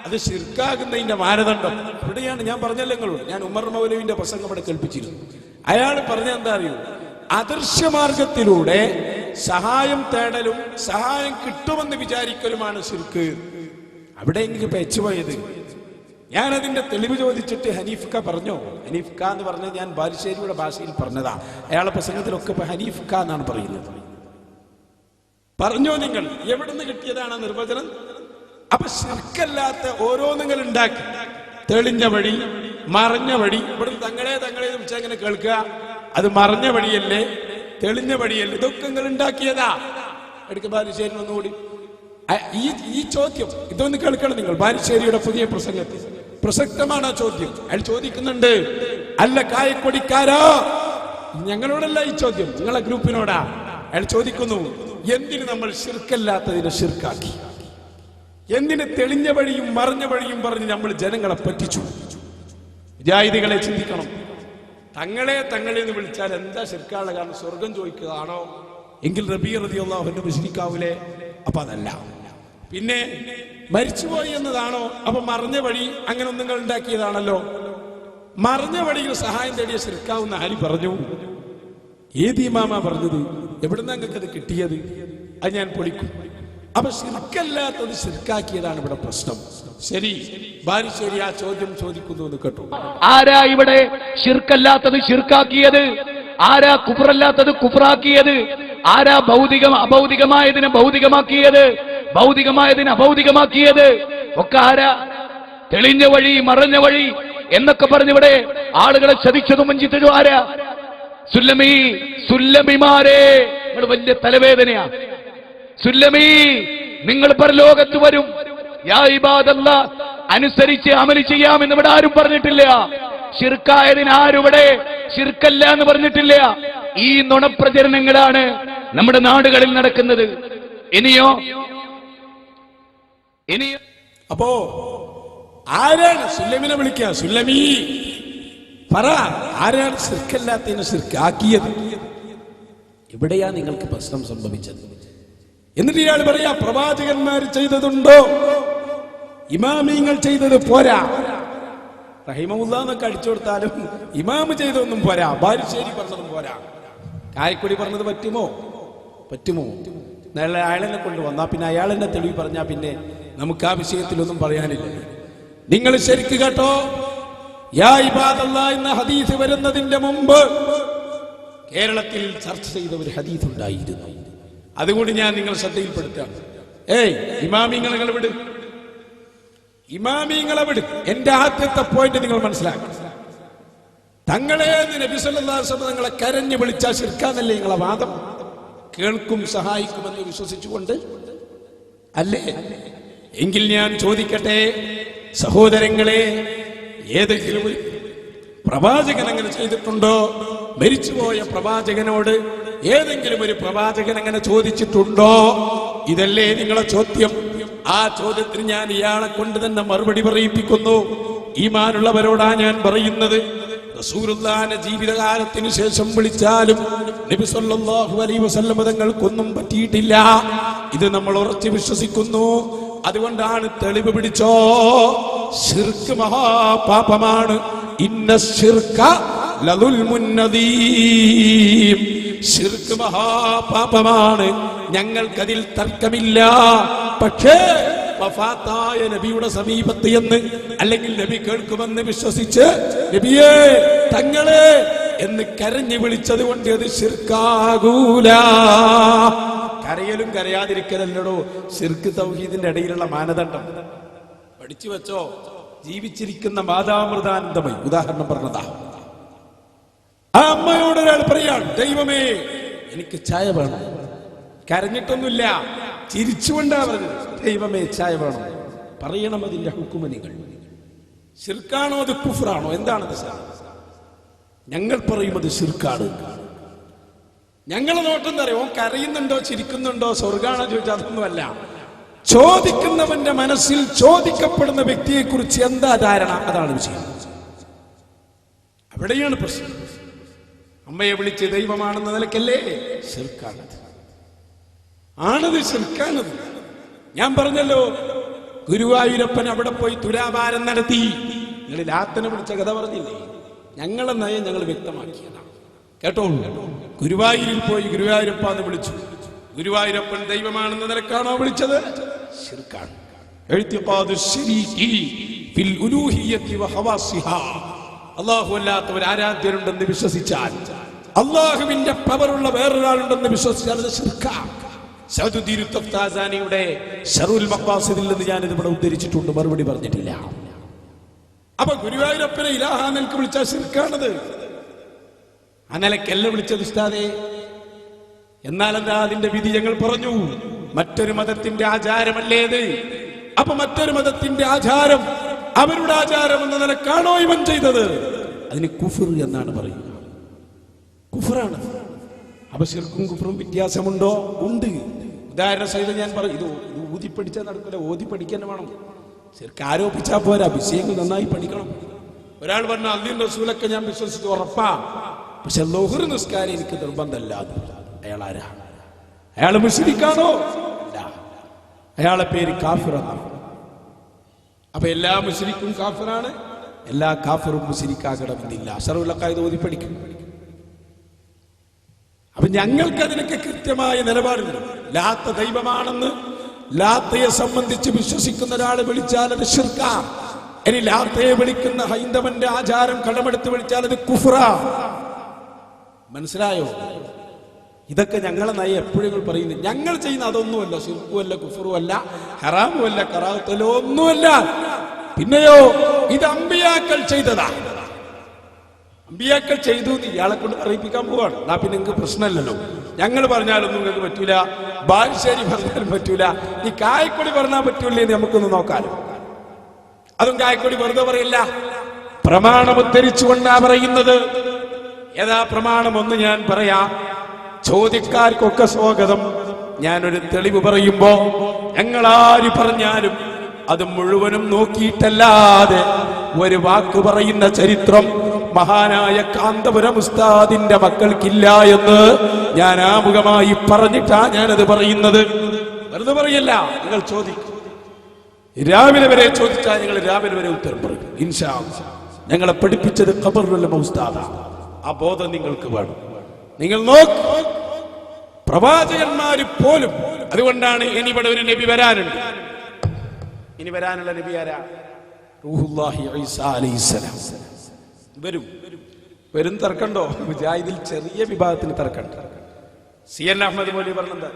അത് ശിർക്കാകുന്നതിന്റെ മാനദണ്ഡം ഇവിടെയാണ്. ഞാൻ പറഞ്ഞല്ലോ നിങ്ങളോട്, ഞാൻ ഉമർ മൗലവിന്റെ പ്രസംഗം ഇവിടെ കേൾപ്പിച്ചിരുന്നു. അയാൾ പറഞ്ഞ എന്താ അറിയൂ, അദൃശ്യമാർഗത്തിലൂടെ സഹായം തേടലും സഹായം കിട്ടുമെന്ന് വിചാരിക്കലുമാണ് ശിർക്ക്. അവിടെ എനിക്ക് പെച്ചുപോയത്. ഞാൻ അതിന്റെ തെളിവ് ചോദിച്ചിട്ട് ഹനീഫ്ക പറഞ്ഞു. ഹനീഫ്ക എന്ന് പറഞ്ഞത് ഞാൻ ബാലുശ്ശേരിയുടെ ഭാഷയിൽ പറഞ്ഞതാ. അയാളുടെ പ്രസംഗത്തിലൊക്കെ ഹനീഫ്ക എന്നാണ് പറയുന്നത്. പറഞ്ഞോ നിങ്ങൾ എവിടുന്ന് കിട്ടിയതാണ് നിർവചനം? അപ്പൊ ശിർക്കല്ലാത്ത ഓരോ നിങ്ങൾ ഉണ്ടാക്കി, തെളിഞ്ഞ വഴി, മറഞ്ഞ വഴി. ഇവിടെ തങ്ങളെ വിളിച്ചങ്ങനെ കേൾക്കുക, അത് മറഞ്ഞ വഴിയല്ലേ, തെളിഞ്ഞ വഴിയല്ലേ, ഇതൊക്കെ നിങ്ങൾ ഉണ്ടാക്കിയതാ. എടുക്ക ബാലുശ്ശേരി ഒന്നുകൂടി ഈ ചോദ്യം ഇതൊന്ന് കേൾക്കണം നിങ്ങൾ. ബാലുശ്ശേരിയുടെ പുതിയ പ്രസംഗത്തിൽ പ്രസക്തമാണ് ആ ചോദ്യം. അയാൾ ചോദിക്കുന്നുണ്ട്, അല്ല കായക്കൊടിക്കാരോ, ഞങ്ങളോടല്ല ഈ ചോദ്യം, നിങ്ങളെ ഗ്രൂപ്പിനോടാ. അയാൾ ചോദിക്കുന്നു, എന്തിന് നമ്മൾ ശിർക്കല്ലാത്തതിനെ ശിർക്കാക്കി? എന്തിന് തെളിഞ്ഞ വഴിയും മറഞ്ഞ വഴിയും പറഞ്ഞ് നമ്മൾ ജനങ്ങളെ പറ്റിച്ചു? മുജാഹിദികളെ ചിന്തിക്കണം. തങ്ങളെ എന്ന് വിളിച്ചാൽ എന്താ ശിർക്കാനുള്ള കാരണം? സ്വർഗം ചോദിക്കുകയാണോ? എങ്കിൽ റബീ റളിയല്ലാഹു അൻഹു മുശ്രിക്കാവൂലേ? അപ്പൊ അതല്ല. പിന്നെ മരിച്ചുപോയി എന്നതാണോ? അപ്പൊ മറഞ്ഞ വഴി അങ്ങനെ ഒന്നും ഉണ്ടാക്കിയതാണല്ലോ. മറഞ്ഞ വഴിയിൽ സഹായം തേടിയ ശിർക്കാവുന്ന ആര് പറഞ്ഞു? ഏത് ഇമാമാ പറഞ്ഞത്? എവിടുന്ന നിങ്ങൾക്ക് അത് കിട്ടിയത്? അത് ഞാൻ പൊളിക്കും. അപ്പൊ ശിർക്കല്ലാത്തത് ശിർക്കാക്കിയതാണ് ഇവിടെ പ്രശ്നം. ശരി, ബാലുശ്ശേരി ആ ചോദ്യം ചോദിക്കുന്നു എന്ന് കേട്ടു. ആരാ ഇവിടെ ശിർക്കല്ലാത്തത് ശിർക്കാക്കിയത്? ആരാ കുഫറല്ലാത്തത് കുഫറാക്കിയത്? ആരാ അഭൗതികമായതിനെ ഭൗതികമാക്കിയത്? ഭൗതികമായതിനെ അഭൗതികമാക്കിയത് ഒക്കെ ആരാ? തെളിഞ്ഞ വഴി മറഞ്ഞ വഴി എന്നൊക്കെ പറഞ്ഞിവിടെ ആളുകളെ ചതിച്ചതും വഞ്ചിച്ചതും ആരാ? സുല്ലമിമാരെ നിങ്ങൾ വലിയ തലവേദനയാ. സുല്ലമി, നിങ്ങൾ പരലോകത്ത് വരും. യാ ഇബാദല്ലാ, അനുസരിച്ച് അമല് ചെയ്യാമെന്ന് ഇവിടെ ആരും പറഞ്ഞിട്ടില്ല. ശിർക്കായതിന് ആരും ഇവിടെ ശിർക്കല്ല എന്ന് പറഞ്ഞിട്ടില്ല. ഈ നുണപ്രചരണങ്ങളാണ് നമ്മുടെ നാടുകളിൽ നടക്കുന്നത്. ഇനിയോ അപ്പോ ആരാണ് സുല്ലമിനെ വിളിക്കുക? സുല്ലമി പറ, ആരാണ് ശിർക്കല്ലാത്തതിനെ ശിർക്കാക്കിയത്? ഇവിടെയാ നിങ്ങൾക്ക് പ്രശ്നം സംഭവിച്ചത്. എന്നിട്ട് ഇയാൾ പറയാ, പ്രവാചകന്മാർ ചെയ്തതുണ്ടോ? ഇമാമിങ്ങൾ ചെയ്തത് പോരാ. റഹിമഹുല്ലാ എന്നൊക്കെ അടിച്ചു കൊടുത്താലും ഇമാമ് ചെയ്തൊന്നും പോരാ, ബാലുശ്ശേരി പറഞ്ഞതും പോരാ. കായക്കൊടി പറഞ്ഞത് പറ്റുമോ? അയാളെന്നെ കൊണ്ടുവന്നാ പിന്നെ അയാൾ എന്നെ തെളിവ് പറഞ്ഞാ പിന്നെ നമുക്ക് ആ വിഷയത്തിലൊന്നും പറയാനില്ല. നിങ്ങൾ ശരിക്ക് കേട്ടോ, യാ ഇബാദല്ലാ എന്ന ഹദീസ് വരുന്നതിന്റെ മുമ്പ് കേരളത്തിൽ ചർച്ച ചെയ്ത ഒരു ഹദീസ് ഉണ്ടായിരുന്നു. അതുകൊണ്ട് ഞാൻ നിങ്ങൾ ശ്രദ്ധയിൽപ്പെടുത്താം. ഇമാമിങ്ങളെ വിട്. എന്റെ ആദ്യത്തെ പോയിന്റ് നിങ്ങൾ മനസ്സിലാക്കി. തങ്ങളെ നബി സല്ലല്ലാഹു അലൈഹി വസല്ലം നിങ്ങളെ കരഞ്ഞു വിളിച്ചാൽ ശിർക്കാന്നല്ലേ നിങ്ങളെ വാദം? കേൾക്കും സഹായിക്കുമെന്ന് വിശ്വസിച്ചുകൊണ്ട് അല്ലേ? എങ്കിൽ ഞാൻ ചോദിക്കട്ടെ സഹോദരങ്ങളെ, ഏതെങ്കിലും ഒരു പ്രവാചകൻ അങ്ങനെ ചെയ്തിട്ടുണ്ടോ? മരിച്ചുപോയ പ്രവാചകനോട് ഏതെങ്കിലും ഒരു പ്രവാചകൻ അങ്ങനെ ചോദിച്ചിട്ടുണ്ടോ? ഇതല്ലേ നിങ്ങളെ ചോദ്യം? ആ ചോദ്യത്തിന് ഞാൻ ഇയാളെ കൊണ്ട് തന്നെ മറുപടി പറയിപ്പിക്കുന്നു. ഈമാനുള്ളവരോടാ ഞാൻ പറയുന്നത്. റസൂലുള്ളാഹിന്റെ ജീവിതകാലത്തിന് ശേഷം വിളിച്ചാലും നബി സല്ലല്ലാഹു അലൈഹി വസല്ലം തങ്ങൾക്കൊന്നും പറ്റിയിട്ടില്ല. ഇത് നമ്മൾ ഉറച്ചു വിശ്വസിക്കുന്നു. അതുകൊണ്ടാണ് തെളിവ് പിടിച്ചോ, ശിർക്ക് മഹാപാപമാണ്. ഇന്ന ശിർക ലദുൽമുൻ നദീം. ശിർക്ക് മഹാപാപമാണ്, ഞങ്ങൾക്കതിൽ തർക്കമില്ല. പക്ഷേ വഫാത്തായ നബിയുടെ സമീപത്ത് എന്ന് അല്ലെങ്കിൽ നബി കേൾക്കുമെന്ന് വിശ്വസിച്ച് നബിയേ തങ്ങളെ എന്ന് കരഞ്ഞു വിളിച്ചത് കൊണ്ട് അത് ശിർക്കാകൂല. കരയലും കരയാതിരിക്കലല്ലോ ശിർക്ക് തൗഹീദിന്റെ ഇടയിലുള്ള മാനദണ്ഡം. പഠിച്ചു വെച്ചോ. ജീവിച്ചിരിക്കുന്ന മാതാമൃതാനന്ദമയി ഉദാഹരണം പറഞ്ഞതാ. ആ അമ്മയോട് ഒരാൾ പറയാണ്, ദൈവമേ എനിക്ക് ചായ വേണം. കരഞ്ഞിട്ടൊന്നുമില്ല, ചിരിച്ചുകൊണ്ടാ പറഞ്ഞത്, ദൈവമേ ചായ വേണം. പറയണം അതിന്റെ ഹുക്കുമ നിങ്ങൾ. ശിർക്കാണോ അത് കുഫ്റാണോ? എന്താണത്? ഞങ്ങൾ പറയുന്നത് ശിർക്കാണ്. ഞങ്ങളെ നോട്ടം എന്താ അറിയോ? കരയുന്നുണ്ടോ ചിരിക്കുന്നുണ്ടോ സ്വർഗാണോ ചോദിച്ചാൽ അതൊന്നുമല്ല. ചോദിക്കുന്നവന്റെ മനസ്സിൽ ചോദിക്കപ്പെടുന്ന വ്യക്തിയെ കുറിച്ച് എന്താ ധാരണ, അതാണ് വിഷയം. അവിടെയാണ് പ്രശ്നം. അമ്മയെ വിളിച്ച് ദൈവമാണെന്ന നിലക്കല്ലേ ശിർക്കാണത്. ആണത് ശിർക്കാണത്. ഞാൻ പറഞ്ഞല്ലോ, ഗുരുവായൂരപ്പൻ അവിടെ പോയി തുലാഭാരം നടത്തി. നിങ്ങൾ ലാത്തനെ വിളിച്ച കഥ പറഞ്ഞില്ലേ? ഞങ്ങളെ നയം ഞങ്ങൾ വ്യക്തമാക്കിയതാണ്. കേട്ടോളൂ. ഗുരുവായൂരിൽ പോയി ഗുരുവായൂരപ്പ എന്ന് വിളിച്ചു. ഗുരുവായൂരപ്പൻ ദൈവമാണെന്ന നിലക്കാണോ വിളിച്ചത്? ശിർക്കാണ്. അല്ലാഹു അല്ലാത്തവർ ആരാധ്യരുണ്ടെന്ന് വിശ്വസിച്ചാൽ, അള്ളാഹുവിന്റെ പവറുള്ള വേറൊരാളുണ്ടെന്ന് വിശ്വസിച്ചാൽ അത് ശിർക്കാണ്. സഅദുദ്ദീൻ തഫ്താസാനിയുടെ ശറുൽ മഖാസിദിൽ നിന്ന് ഞാൻ ഇതിവിടെ ഉദ്ധരിച്ചിട്ടുണ്ട്, മറുപടി പറഞ്ഞിട്ടില്ല. അപ്പൊ ഗുരുവായൂരപ്പനെ ഇലാഹാനൽക്ക് വിളിച്ചാൽ ശിർക്കാണത്. ആ നിലക്കല്ല വിളിച്ചത് ഉസ്താദേ. എന്നാൽ എന്താ അതിന്റെ വിധി? ഞങ്ങൾ പറഞ്ഞു, മറ്റൊരു മതത്തിന്റെ ആചാരമല്ലേത്. അപ്പൊ മറ്റൊരു മതത്തിന്റെ ആചാരം അവരുടെ ആചാരം എന്ന നിലക്കാണോ ഇവൻ ചെയ്തത്? അതിന് കുഫർ എന്നാണ് പറയുക. കുഫറാണ്. അപ്പൊ ശിർക്കും കുഫറും വ്യത്യാസമുണ്ടോ? ഉണ്ട്. ഉദാഹരണ സഹിതം ഞാൻ പറയും, ഇത് ഊതിപ്പടിച്ചാൽ നടക്കില്ല, ഓതി പഠിക്കാൻ വേണം. ശിർക്ക് ആരോപിച്ചാൽ പോരാ, വിഷയങ്ങൾ നന്നായി പഠിക്കണം. ഒരാൾ പറഞ്ഞ അള്ളാഹുവിന്റെ റസൂലൊക്കെ ഞാൻ വിശ്വസിച്ചു ഉറപ്പാ, പക്ഷെ ളുഹ്ർ നിസ്കാരം എനിക്ക് നിർബന്ധമല്ല. അയാൾ ആരാ? അയാൾ മുശ്രിക്കാണോ? അല്ല, അയാളെ പേര് കാഫിറാണ്. അപ്പൊ എല്ലാ മുശ്രിക്കും കാഫിറാണ്, എല്ലാ കാഫിറും മുശ്രിക്കാകണമെന്നില്ല. ശറഉൽ അഖായിദ ഓതി പഠിക്കും. അപ്പൊ ഞങ്ങൾക്ക് അതിനൊക്കെ കൃത്യമായ നിലപാടുണ്ട്. ലാത്ത ദൈവമാണെന്ന് ലാത്തയെ സംബന്ധിച്ച് വിശ്വസിക്കുന്ന ഒരാളെ വിളിച്ചാൽ അത് ശിർക്കാ. ഇനി ലാത്തയെ വിളിക്കുന്ന ഹൈന്ദവന്റെ ആചാരം കടമെടുത്ത് വിളിച്ചാൽ അത് കുഫ്റാ. മനസ്സിലായോ? ഇതൊക്കെ ഞങ്ങളെ നയം എപ്പോഴും പറയുന്നത്. ഞങ്ങൾ ചെയ്യുന്ന അതൊന്നുമല്ല, ശിർക്കുമല്ല, കുഫറുമല്ല, ഹറാമുമല്ല, കറാഹത്തല്ലോ ഒന്നുമല്ല. പിന്നെയോ ഇത് അമ്പിയാക്കൾ ചെയ്തതാ. അമ്പിയാക്കൾ ചെയ്തു ഇയാളെ കൊണ്ട് പറയിപ്പിക്കാൻ പോവാണ്. എന്നാ പിന്നെ നിങ്ങൾക്ക് പ്രശ്നമല്ലല്ലോ. ഞങ്ങൾ പറഞ്ഞാലൊന്നും നിങ്ങൾക്ക് പറ്റൂല, ബാലുശ്ശേരി പറഞ്ഞാലും പറ്റൂല, ഈ കായക്കൊടി പറഞ്ഞാൽ പറ്റൂലേ എന്ന് നമുക്കൊന്ന് നോക്കാലോ. അതും കായക്കൊടി വെറുതെ പറയില്ല, പ്രമാണം ഉദ്ധരിച്ചുകൊണ്ടാ പറയുന്നത്. ഏതാ പ്രമാണം? ഒന്ന് ഞാൻ പറയാം, ചോദ്യക്കാർക്കൊക്കെ സ്വാഗതം. ഞാനൊരു തെളിവ് പറയുമ്പോ ഞങ്ങളാര് പറഞ്ഞാലും അത് മുഴുവനും നോക്കിയിട്ടല്ലാതെ ഒരു വാക്ക് പറയുന്ന ചരിത്രം മഹാനായ കാന്തപുരം ഉസ്താദിന്റെ മക്കൾക്കില്ല എന്ന് ഞാൻ ആമുഖമായി പറഞ്ഞിട്ടാ ഞാനത് പറയുന്നത്. വെറുതെ പറയല്ല. നിങ്ങൾ ചോദിക്കും, രാവിലെ വരെ ചോദിച്ചാൽ നിങ്ങൾ രാവിലെ വരെ ഉത്തരം പറയും. ഇൻഷാ അല്ലാഹ്. ഞങ്ങളെ പഠിപ്പിച്ചത് ഖബറുൽ ഉസ്താദാണ്. ആ ബോധം നിങ്ങൾക്ക് വേണം. നിങ്ങൾ നോക്ക്, പ്രവാചകന്മാര് പോലും. അതുകൊണ്ടാണ് ഇനി ഇവിടെ ഒരു നബി വരാനുണ്ട്. ഇനി വരാനുള്ള നബി ആരാ? റൂഹുല്ലാഹി ഈസാ അലൈഹിസ്സലാം വരും. വരും തർക്കണ്ടോ? മുജാഹിദിൽ ചെറിയ വിഭാഗത്തിന് തർക്കണ്ട്. CN അഹമ്മദ് മൗലവി പറഞ്ഞത്,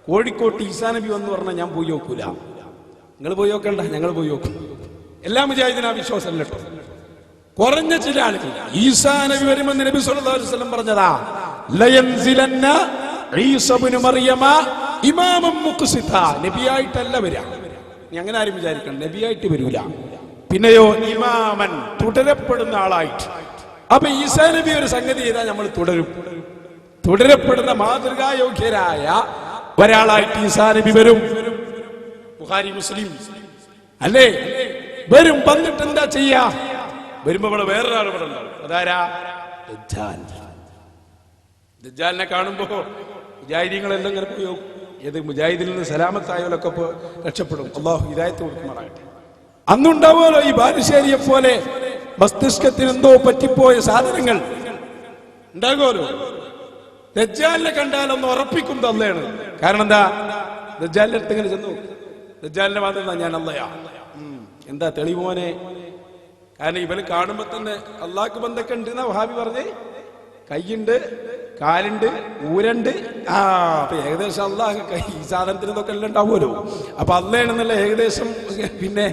കോഴിക്കോട്ട് ഈസാ നബി വന്ന് പറഞ്ഞാൽ ഞാൻ പോയി നോക്കൂല. നിങ്ങൾ പോയി നോക്കണ്ട, ഞങ്ങൾ പോയി നോക്കും. എല്ലാ മുജാഹിദിനും ആ വിശ്വാസം കേട്ടോ. കുറഞ്ഞ ചില ആളുകൾ. ഈസാ നബി വരുമെന്ന് നബി സല്ലല്ലാഹു അലൈഹി വസല്ലം പറഞ്ഞതാ, ലയൻസിലന്ന ഈസാ ഇബ്നു മറിയമ ഇമാമൻ മുഖ്സിത. നബിയായിട്ടല്ല വരിക. നീ അങ്ങനെ ആരും വിചാരിക്കണം, നബിയായിട്ട് വരൂല. പിന്നെയോ ഇമാമൻ, തുടരപ്പെടുന്ന ആളായിട്ട്. അപ്പൊ ഈസാ നബി ഒരു സംഗതി ചെയ്താൽ നമ്മൾ തുടരപ്പെടുന്ന മാതൃകായോഗ്യരായ ഒരാളായിട്ട് ഈസാ നബി വരും. ബുഖാരി മുസ്ലിം അല്ലേ? വരും. വന്നിട്ട് എന്താ ചെയ്യാ? വരുമ്പോ ഇവിടെ വേറൊരാൾ ഇവിടെ ഉണ്ടാവും. അതാരാ? ദജ്ജാൽ. ദജ്ജാലിനെ കാണുമ്പോ മുജാഹിദീങ്ങളെല്ലാം ഇങ്ങനെ പോയോ, ഏത് മുജാഹിദിൽ നിന്ന് സലാമത്തായവരൊക്കെ രക്ഷപ്പെടും. അല്ലാഹു ഹിദായത്ത് കൊടുക്കുമാറാകട്ടെ. അന്നുണ്ടാവുമല്ലോ ഈ ബാലുശ്ശേരിയെ പോലെ മസ്തിഷ്കത്തിന് എന്തോ പറ്റിപ്പോയ സാധനങ്ങൾ ഉണ്ടാകുമല്ലോ. ദജ്ജാലിനെ കണ്ടാലൊന്ന് ഉറപ്പിക്കും അള്ളയാണ്. കാരണം എന്താ? ദജ്ജാലിന്റെ അടുത്ത് ഇങ്ങനെ ചെന്നു, ദജ്ജാലിന്റെ മാത്രം ഞാൻ അള്ളയാ. എന്താ തെളിവ് മോനെ? കാരണം ഇവന് കാണുമ്പോ തന്നെ അള്ളാഹ്ക്ക് ബന്ധമൊക്കെ ഉണ്ട് എന്നാ വഹാബി പറഞ്ഞേ. കൈയുണ്ട്, കാലുണ്ട്, ഊരുണ്ട്. അപ്പൊ ഏകദേശം അള്ളാഹ് ഈ സാധനത്തിന് ഇതൊക്കെ എല്ലാം ഉണ്ടാവുമല്ലോ. അപ്പൊ അള്ളയാണെന്നുള്ള ഏകദേശം പിന്നെ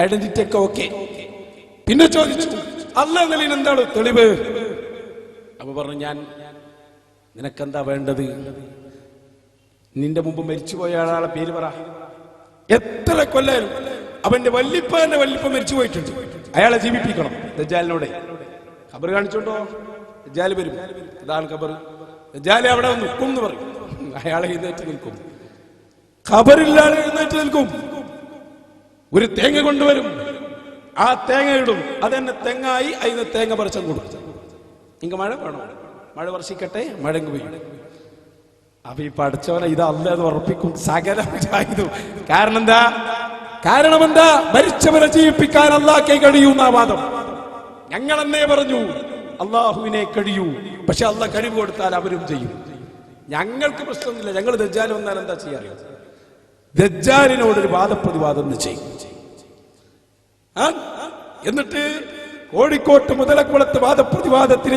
ഐഡന്റിറ്റി ഒക്കെ ഓക്കെ. പിന്നെ ചോദിച്ചു, അള്ളാഹ് എന്നതിന് എന്താണ് തെളിവ്? അപ്പൊ പറഞ്ഞു, ഞാൻ നിനക്കെന്താ വേണ്ടത്? നിന്റെ മുമ്പ് മരിച്ചുപോയ ആളെ പേര് പറ. എത്ര കൊല്ലാനും അവന്റെ വല്ലിപ്പാന്റെ വല്ലിപ്പ മരിച്ചു പോയിട്ടുണ്ട്, അയാളെ ജീവിപ്പിക്കണം. ദജ്ജാലിനോടെ ഖബർ കാണിച്ചോണ്ടോ, ദജ്ജാൽ വരും, അതാണ് ഖബർ. ദജ്ജാൽ അവിടെ നിൽക്കും എന്ന് പറയും, അയാളെ എഴുന്നേറ്റ് നിൽക്കും. ഖബറില്ലാതെ എഴുന്നേറ്റ് നിൽക്കും. ഒരു തേങ്ങ കൊണ്ടുവരും, ആ തേങ്ങ ഇടും, അതെന്നെ തെങ്ങായി. അതിന് തേങ്ങ പറിച്ചം കൊടുക്കും. ഇങ്ങ മഴ വേണോ? മഴ വർഷിക്കട്ടെ, മഴ പെയ്യും. അപ്പൊ ഈ പഠിച്ചവനെ ഇത് അല്ലാതെ ഉറപ്പിക്കും സകല മുജാഹിദും. കാരണം എന്താ? മരിച്ചവരെ ജീവിപ്പിക്കാൻ അല്ലാഹ്ക്കേ കഴിയൂന്ന വാദം. ഞങ്ങൾ എന്നേ പറഞ്ഞു അള്ളാഹുവിനെ കഴിയൂ, പക്ഷെ അള്ളാഹ് കഴിവ് കൊടുത്താൽ അവരും ചെയ്യും. ഞങ്ങൾക്ക് പ്രശ്നമൊന്നുമില്ല. ഞങ്ങൾ ദജ്ജാൽ വന്നാൽ എന്താ ചെയ്യാറിയോ? ദജ്ജാലിനോടൊരു വാദപ്രതിവാദം ചെയ്യും. എന്നിട്ട് കോഴിക്കോട്ട് മുതലക്കുളത്ത് വാദപ്രതിവാദത്തിന്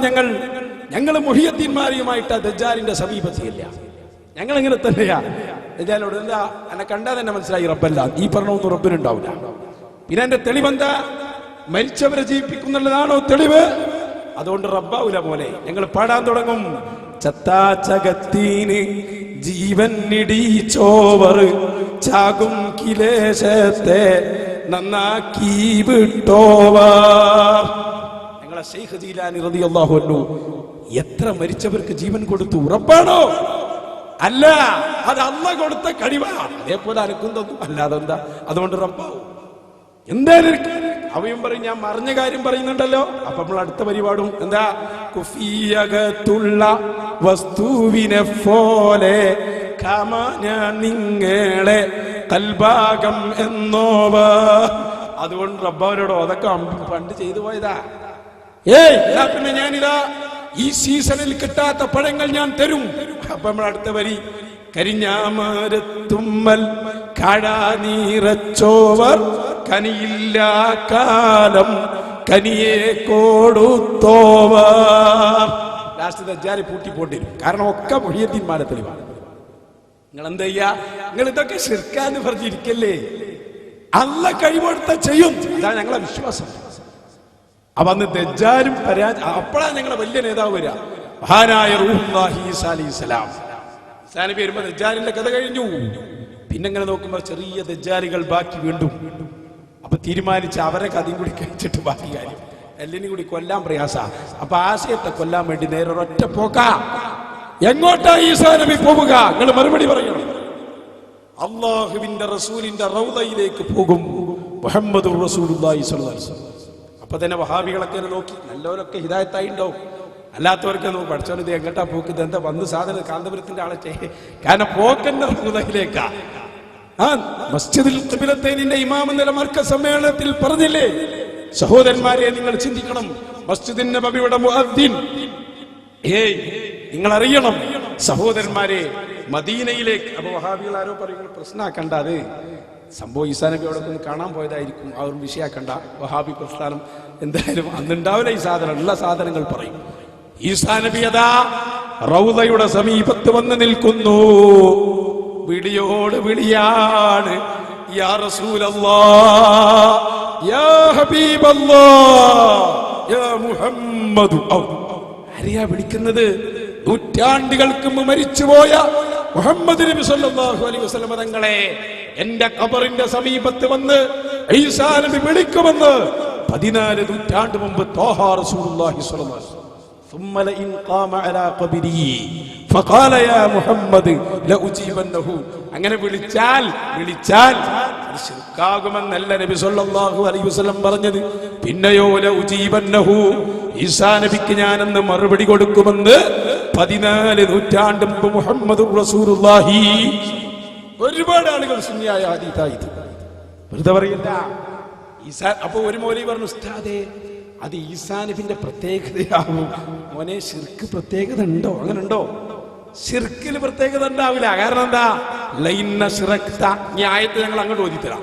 ഞങ്ങൾ മുഹിയദ്ദീൻമാരിയുമായിട്ട് ദജ്ജാലിന്റെ സമീപത്തില്ല. ഞങ്ങൾ ഇങ്ങനെ തന്നെയാ. ദജ്ജാലിനോട് എന്താ എന്നെ കണ്ടാൽ തന്നെ മനസ്സിലായി റബ്ബല്ല, ഈ പറഞ്ഞൊന്നും റബ്ബിനുണ്ടാവില്ല. പിന്നെ എന്റെ തെളിവെന്താ? മരിച്ചവരെ ജീവിപ്പിക്കുന്നുള്ളതാണോ തെളിവ്? അതുകൊണ്ട് റബ്ബാവൂല പോലെ ഞങ്ങൾ പാടാൻ തുടങ്ങും. ചത്താചകത്തിന് ജീവൻ ഇടിച്ചോവർ ചാകും കിലേശത്തെ നന്നാക്കി വിട്ടോവർ. ഞങ്ങളെ ശൈഖ് ജീലാനി റളിയല്ലാഹു അൻഹു എത്ര മരിച്ചവർക്ക് ജീവൻ കൊടുത്തു? റബ്ബാണോ? അല്ല, അത് അല്ലാഹ് കൊടുത്ത കഴിവാ. അതേപോലെ അനക്കുന്നൊന്നും അല്ലാതെ എന്താ? അതുകൊണ്ട് റബ്ബാവും. എന്തായാലും അവയും പറയും, ഞാൻ മറിഞ്ഞ കാര്യം പറയുന്നുണ്ടല്ലോ. അപ്പൊ നമ്മൾ അടുത്ത പരിപാടും എന്താ? കുഫിയകത്തുള്ള വസ്തുവിനെ പോലെ ഞാൻ നിങ്ങളെ കൽഭാഗം എന്നോവ. അതുകൊണ്ട് റബ്ബാവരോടോ അതൊക്കെ പണ്ട് ചെയ്തു പോയതാ. പിന്നെ ഞാനിതാ ഈ സീസണിൽ കിട്ടാത്ത പഴങ്ങൾ ഞാൻ തരും. അപ്പൊ നമ്മൾ അടുത്ത വരി, കരിഞ്ഞാമരത്തുമ്മൽ കഴനീറച്ചോവർ കനിയില്ല കാലം കനിയെ കൊടുത്തോവർ. ലാസ്റ്റ് ദജ്ജാൽ പൂട്ടിപ്പോണ്ടിരും. കാരണം ഒക്കെ മുഹിയദ്ദീൻമാരെ തെളിവാണ്. നിങ്ങൾ എന്താ ചെയ്യാ? നിങ്ങൾ ഇതൊക്കെ ശിർക്കാന്ന് പറഞ്ഞിരിക്കല്ലേ? അല്ലാഹ് കഴിവെടുത്ത ചെയ്യും. അതാണ് ഞങ്ങളെ വിശ്വാസം. അപ്പൊ അന്ന് ദജ്ജാലും അപ്പോഴാണ് ഞങ്ങളെ വലിയ നേതാവ് വരിക, മഹാനായ റൂഹുല്ലാഹി ഈസാ അലൈഹിസ്സലാം. ഈസാ നബി വരുമ്പോ ദജ്ജാലിന്റെ കഥ കഴിഞ്ഞു. പിന്നെ ഇങ്ങനെ നോക്കുമ്പോ ചെറിയ ദജ്ജാലുകൾ ബാക്കി വീണ്ടും. അപ്പൊ തീരുമാനിച്ച് അവരെ കഥയും കൂടി കഴിച്ചിട്ട് ബാക്കി കാര്യം എല്ലിനും കൂടി കൊല്ലാൻ പ്രയാസ. അപ്പൊ ആശയത്തെ കൊല്ലാൻ വേണ്ടി നേരെ ഒറ്റ പോക്ക. എങ്ങോട്ടാ ഈസാ നബി പോവുക? നിങ്ങൾ മറുപടി പറയണം. അള്ളാഹുവിന്റെ റസൂലിന്റെ റൗദയിലേക്ക് പോകും. മുഹമ്മദുർ റസൂലുള്ളാഹി സ്വല്ലല്ലാഹു അലൈഹി വസല്ലം. അപ്പൊ തന്നെ വഹാബികളൊക്കെ നോക്കി, നല്ലവരൊക്കെ ഹിദായത്തായി ഉണ്ടാവും, അല്ലാത്തവർക്ക് നോക്കും പഠിച്ചോൻ ഇത് എങ്ങോട്ടാ പോക്ക്, ഇതെന്താ വന്ന് സാധനം കാന്തപുരത്തിന്റെ ആളെ. കാരണം പോക്കന്റെ റൗദയിലേക്കാ. മസ്ജിദുൽ ഖിബ്ലത്തൈനിന്റെ ഇമാം എന്ന മർക്കസ് സമ്മേളനത്തിൽ പറഞ്ഞില്ലേ, സഹോദരന്മാരെ നിങ്ങൾ ചിന്തിക്കണം, മസ്ജിദുൻ നബവിയുടെ മുഅദ്ദിൻ, നിങ്ങൾ അറിയണം സഹോദരന്മാരെ, മദീനയിലേക്ക്. അപ്പൊ വഹാബികൾ ആരോ പറയുന്നത് പ്രശ്നമാക്കണ്ട, അത് സംഭവം ഈസാ നബി അവിടെ ഒന്ന് കാണാൻ പോയതായിരിക്കും, ആ ഒരു വിഷയാക്കണ്ട. വഹാബി പ്രസ്ഥാനം എന്തായാലും അന്നുണ്ടാവില്ല. ഈ സാധനം ഉള്ള സാധനങ്ങൾ പറയും. ഈസാ നബി അതാ റൗദയുടെ സമീപത്ത് വന്ന് നിൽക്കുന്നു. വിളിയോട് വിളിയാണ്, യാ റസൂലല്ലാഹ്, യാ ഹബീബല്ലാഹ്, യാ മുഹമ്മദു. ആരെയാ വിളിക്കുന്നത്? നൂറ്റാണ്ടുകൾക്ക് മുമ്പ് മരിച്ചുപോയ മുഹമ്മദ് നബി സല്ലല്ലാഹു അലൈഹി വസല്ലം തങ്ങളെ എന്റെ ഖബറിന്റെ സമീപത്ത് വന്ന് ഈസാ നബി വിളിക്കുമെന്ന് 14 നൂറ്റാണ്ട് മുമ്പ് ത്വാഹ റസൂലുള്ളാഹി സ്വല്ലല്ലാഹു അലൈഹി വസല്ലം. ثم لئن قام على قبره فقال يا محمد لأجيبنه. അങ്ങനെ വിളിച്ചാൽ അത് ശിർക്കാകുമെന്നല്ല നബി സല്ലല്ലാഹു അലൈഹി വസല്ലം പറഞ്ഞത്. പിന്നെയോ ലഉജീബന്നഹു, ഈസാ നബിക്ക് ഞാനെന്ന് മറുപടി കൊടുക്കുമെന്ന് 14 നൂറ്റാണ്ട് മുമ്പ് മുഹമ്മദുർ റസൂലുള്ളാഹി. ഒരുപാട് ആളുകൾ സുന്നിയായ ഹദീസായി വെറുതെ പറയില്ല. ഈസാ അപ്പൊ ഒരു മൗലവി പറഞ്ഞു, ഉസ്താദേ അത് ഈസാ നബിന്റെ പ്രത്യേകതയാകും. മോനെ ശിർക്ക് പ്രത്യേകത ഉണ്ടോ? അങ്ങനെ ഉണ്ടോ? ശിർക്കിന് പ്രത്യേകത ഉണ്ടാവില്ല. കാരണം എന്താ? ലൈന ശിറക്ത. ഈ ആയത്ത് ഞങ്ങൾ അങ്ങോട്ട് ഓതിത്തരാം.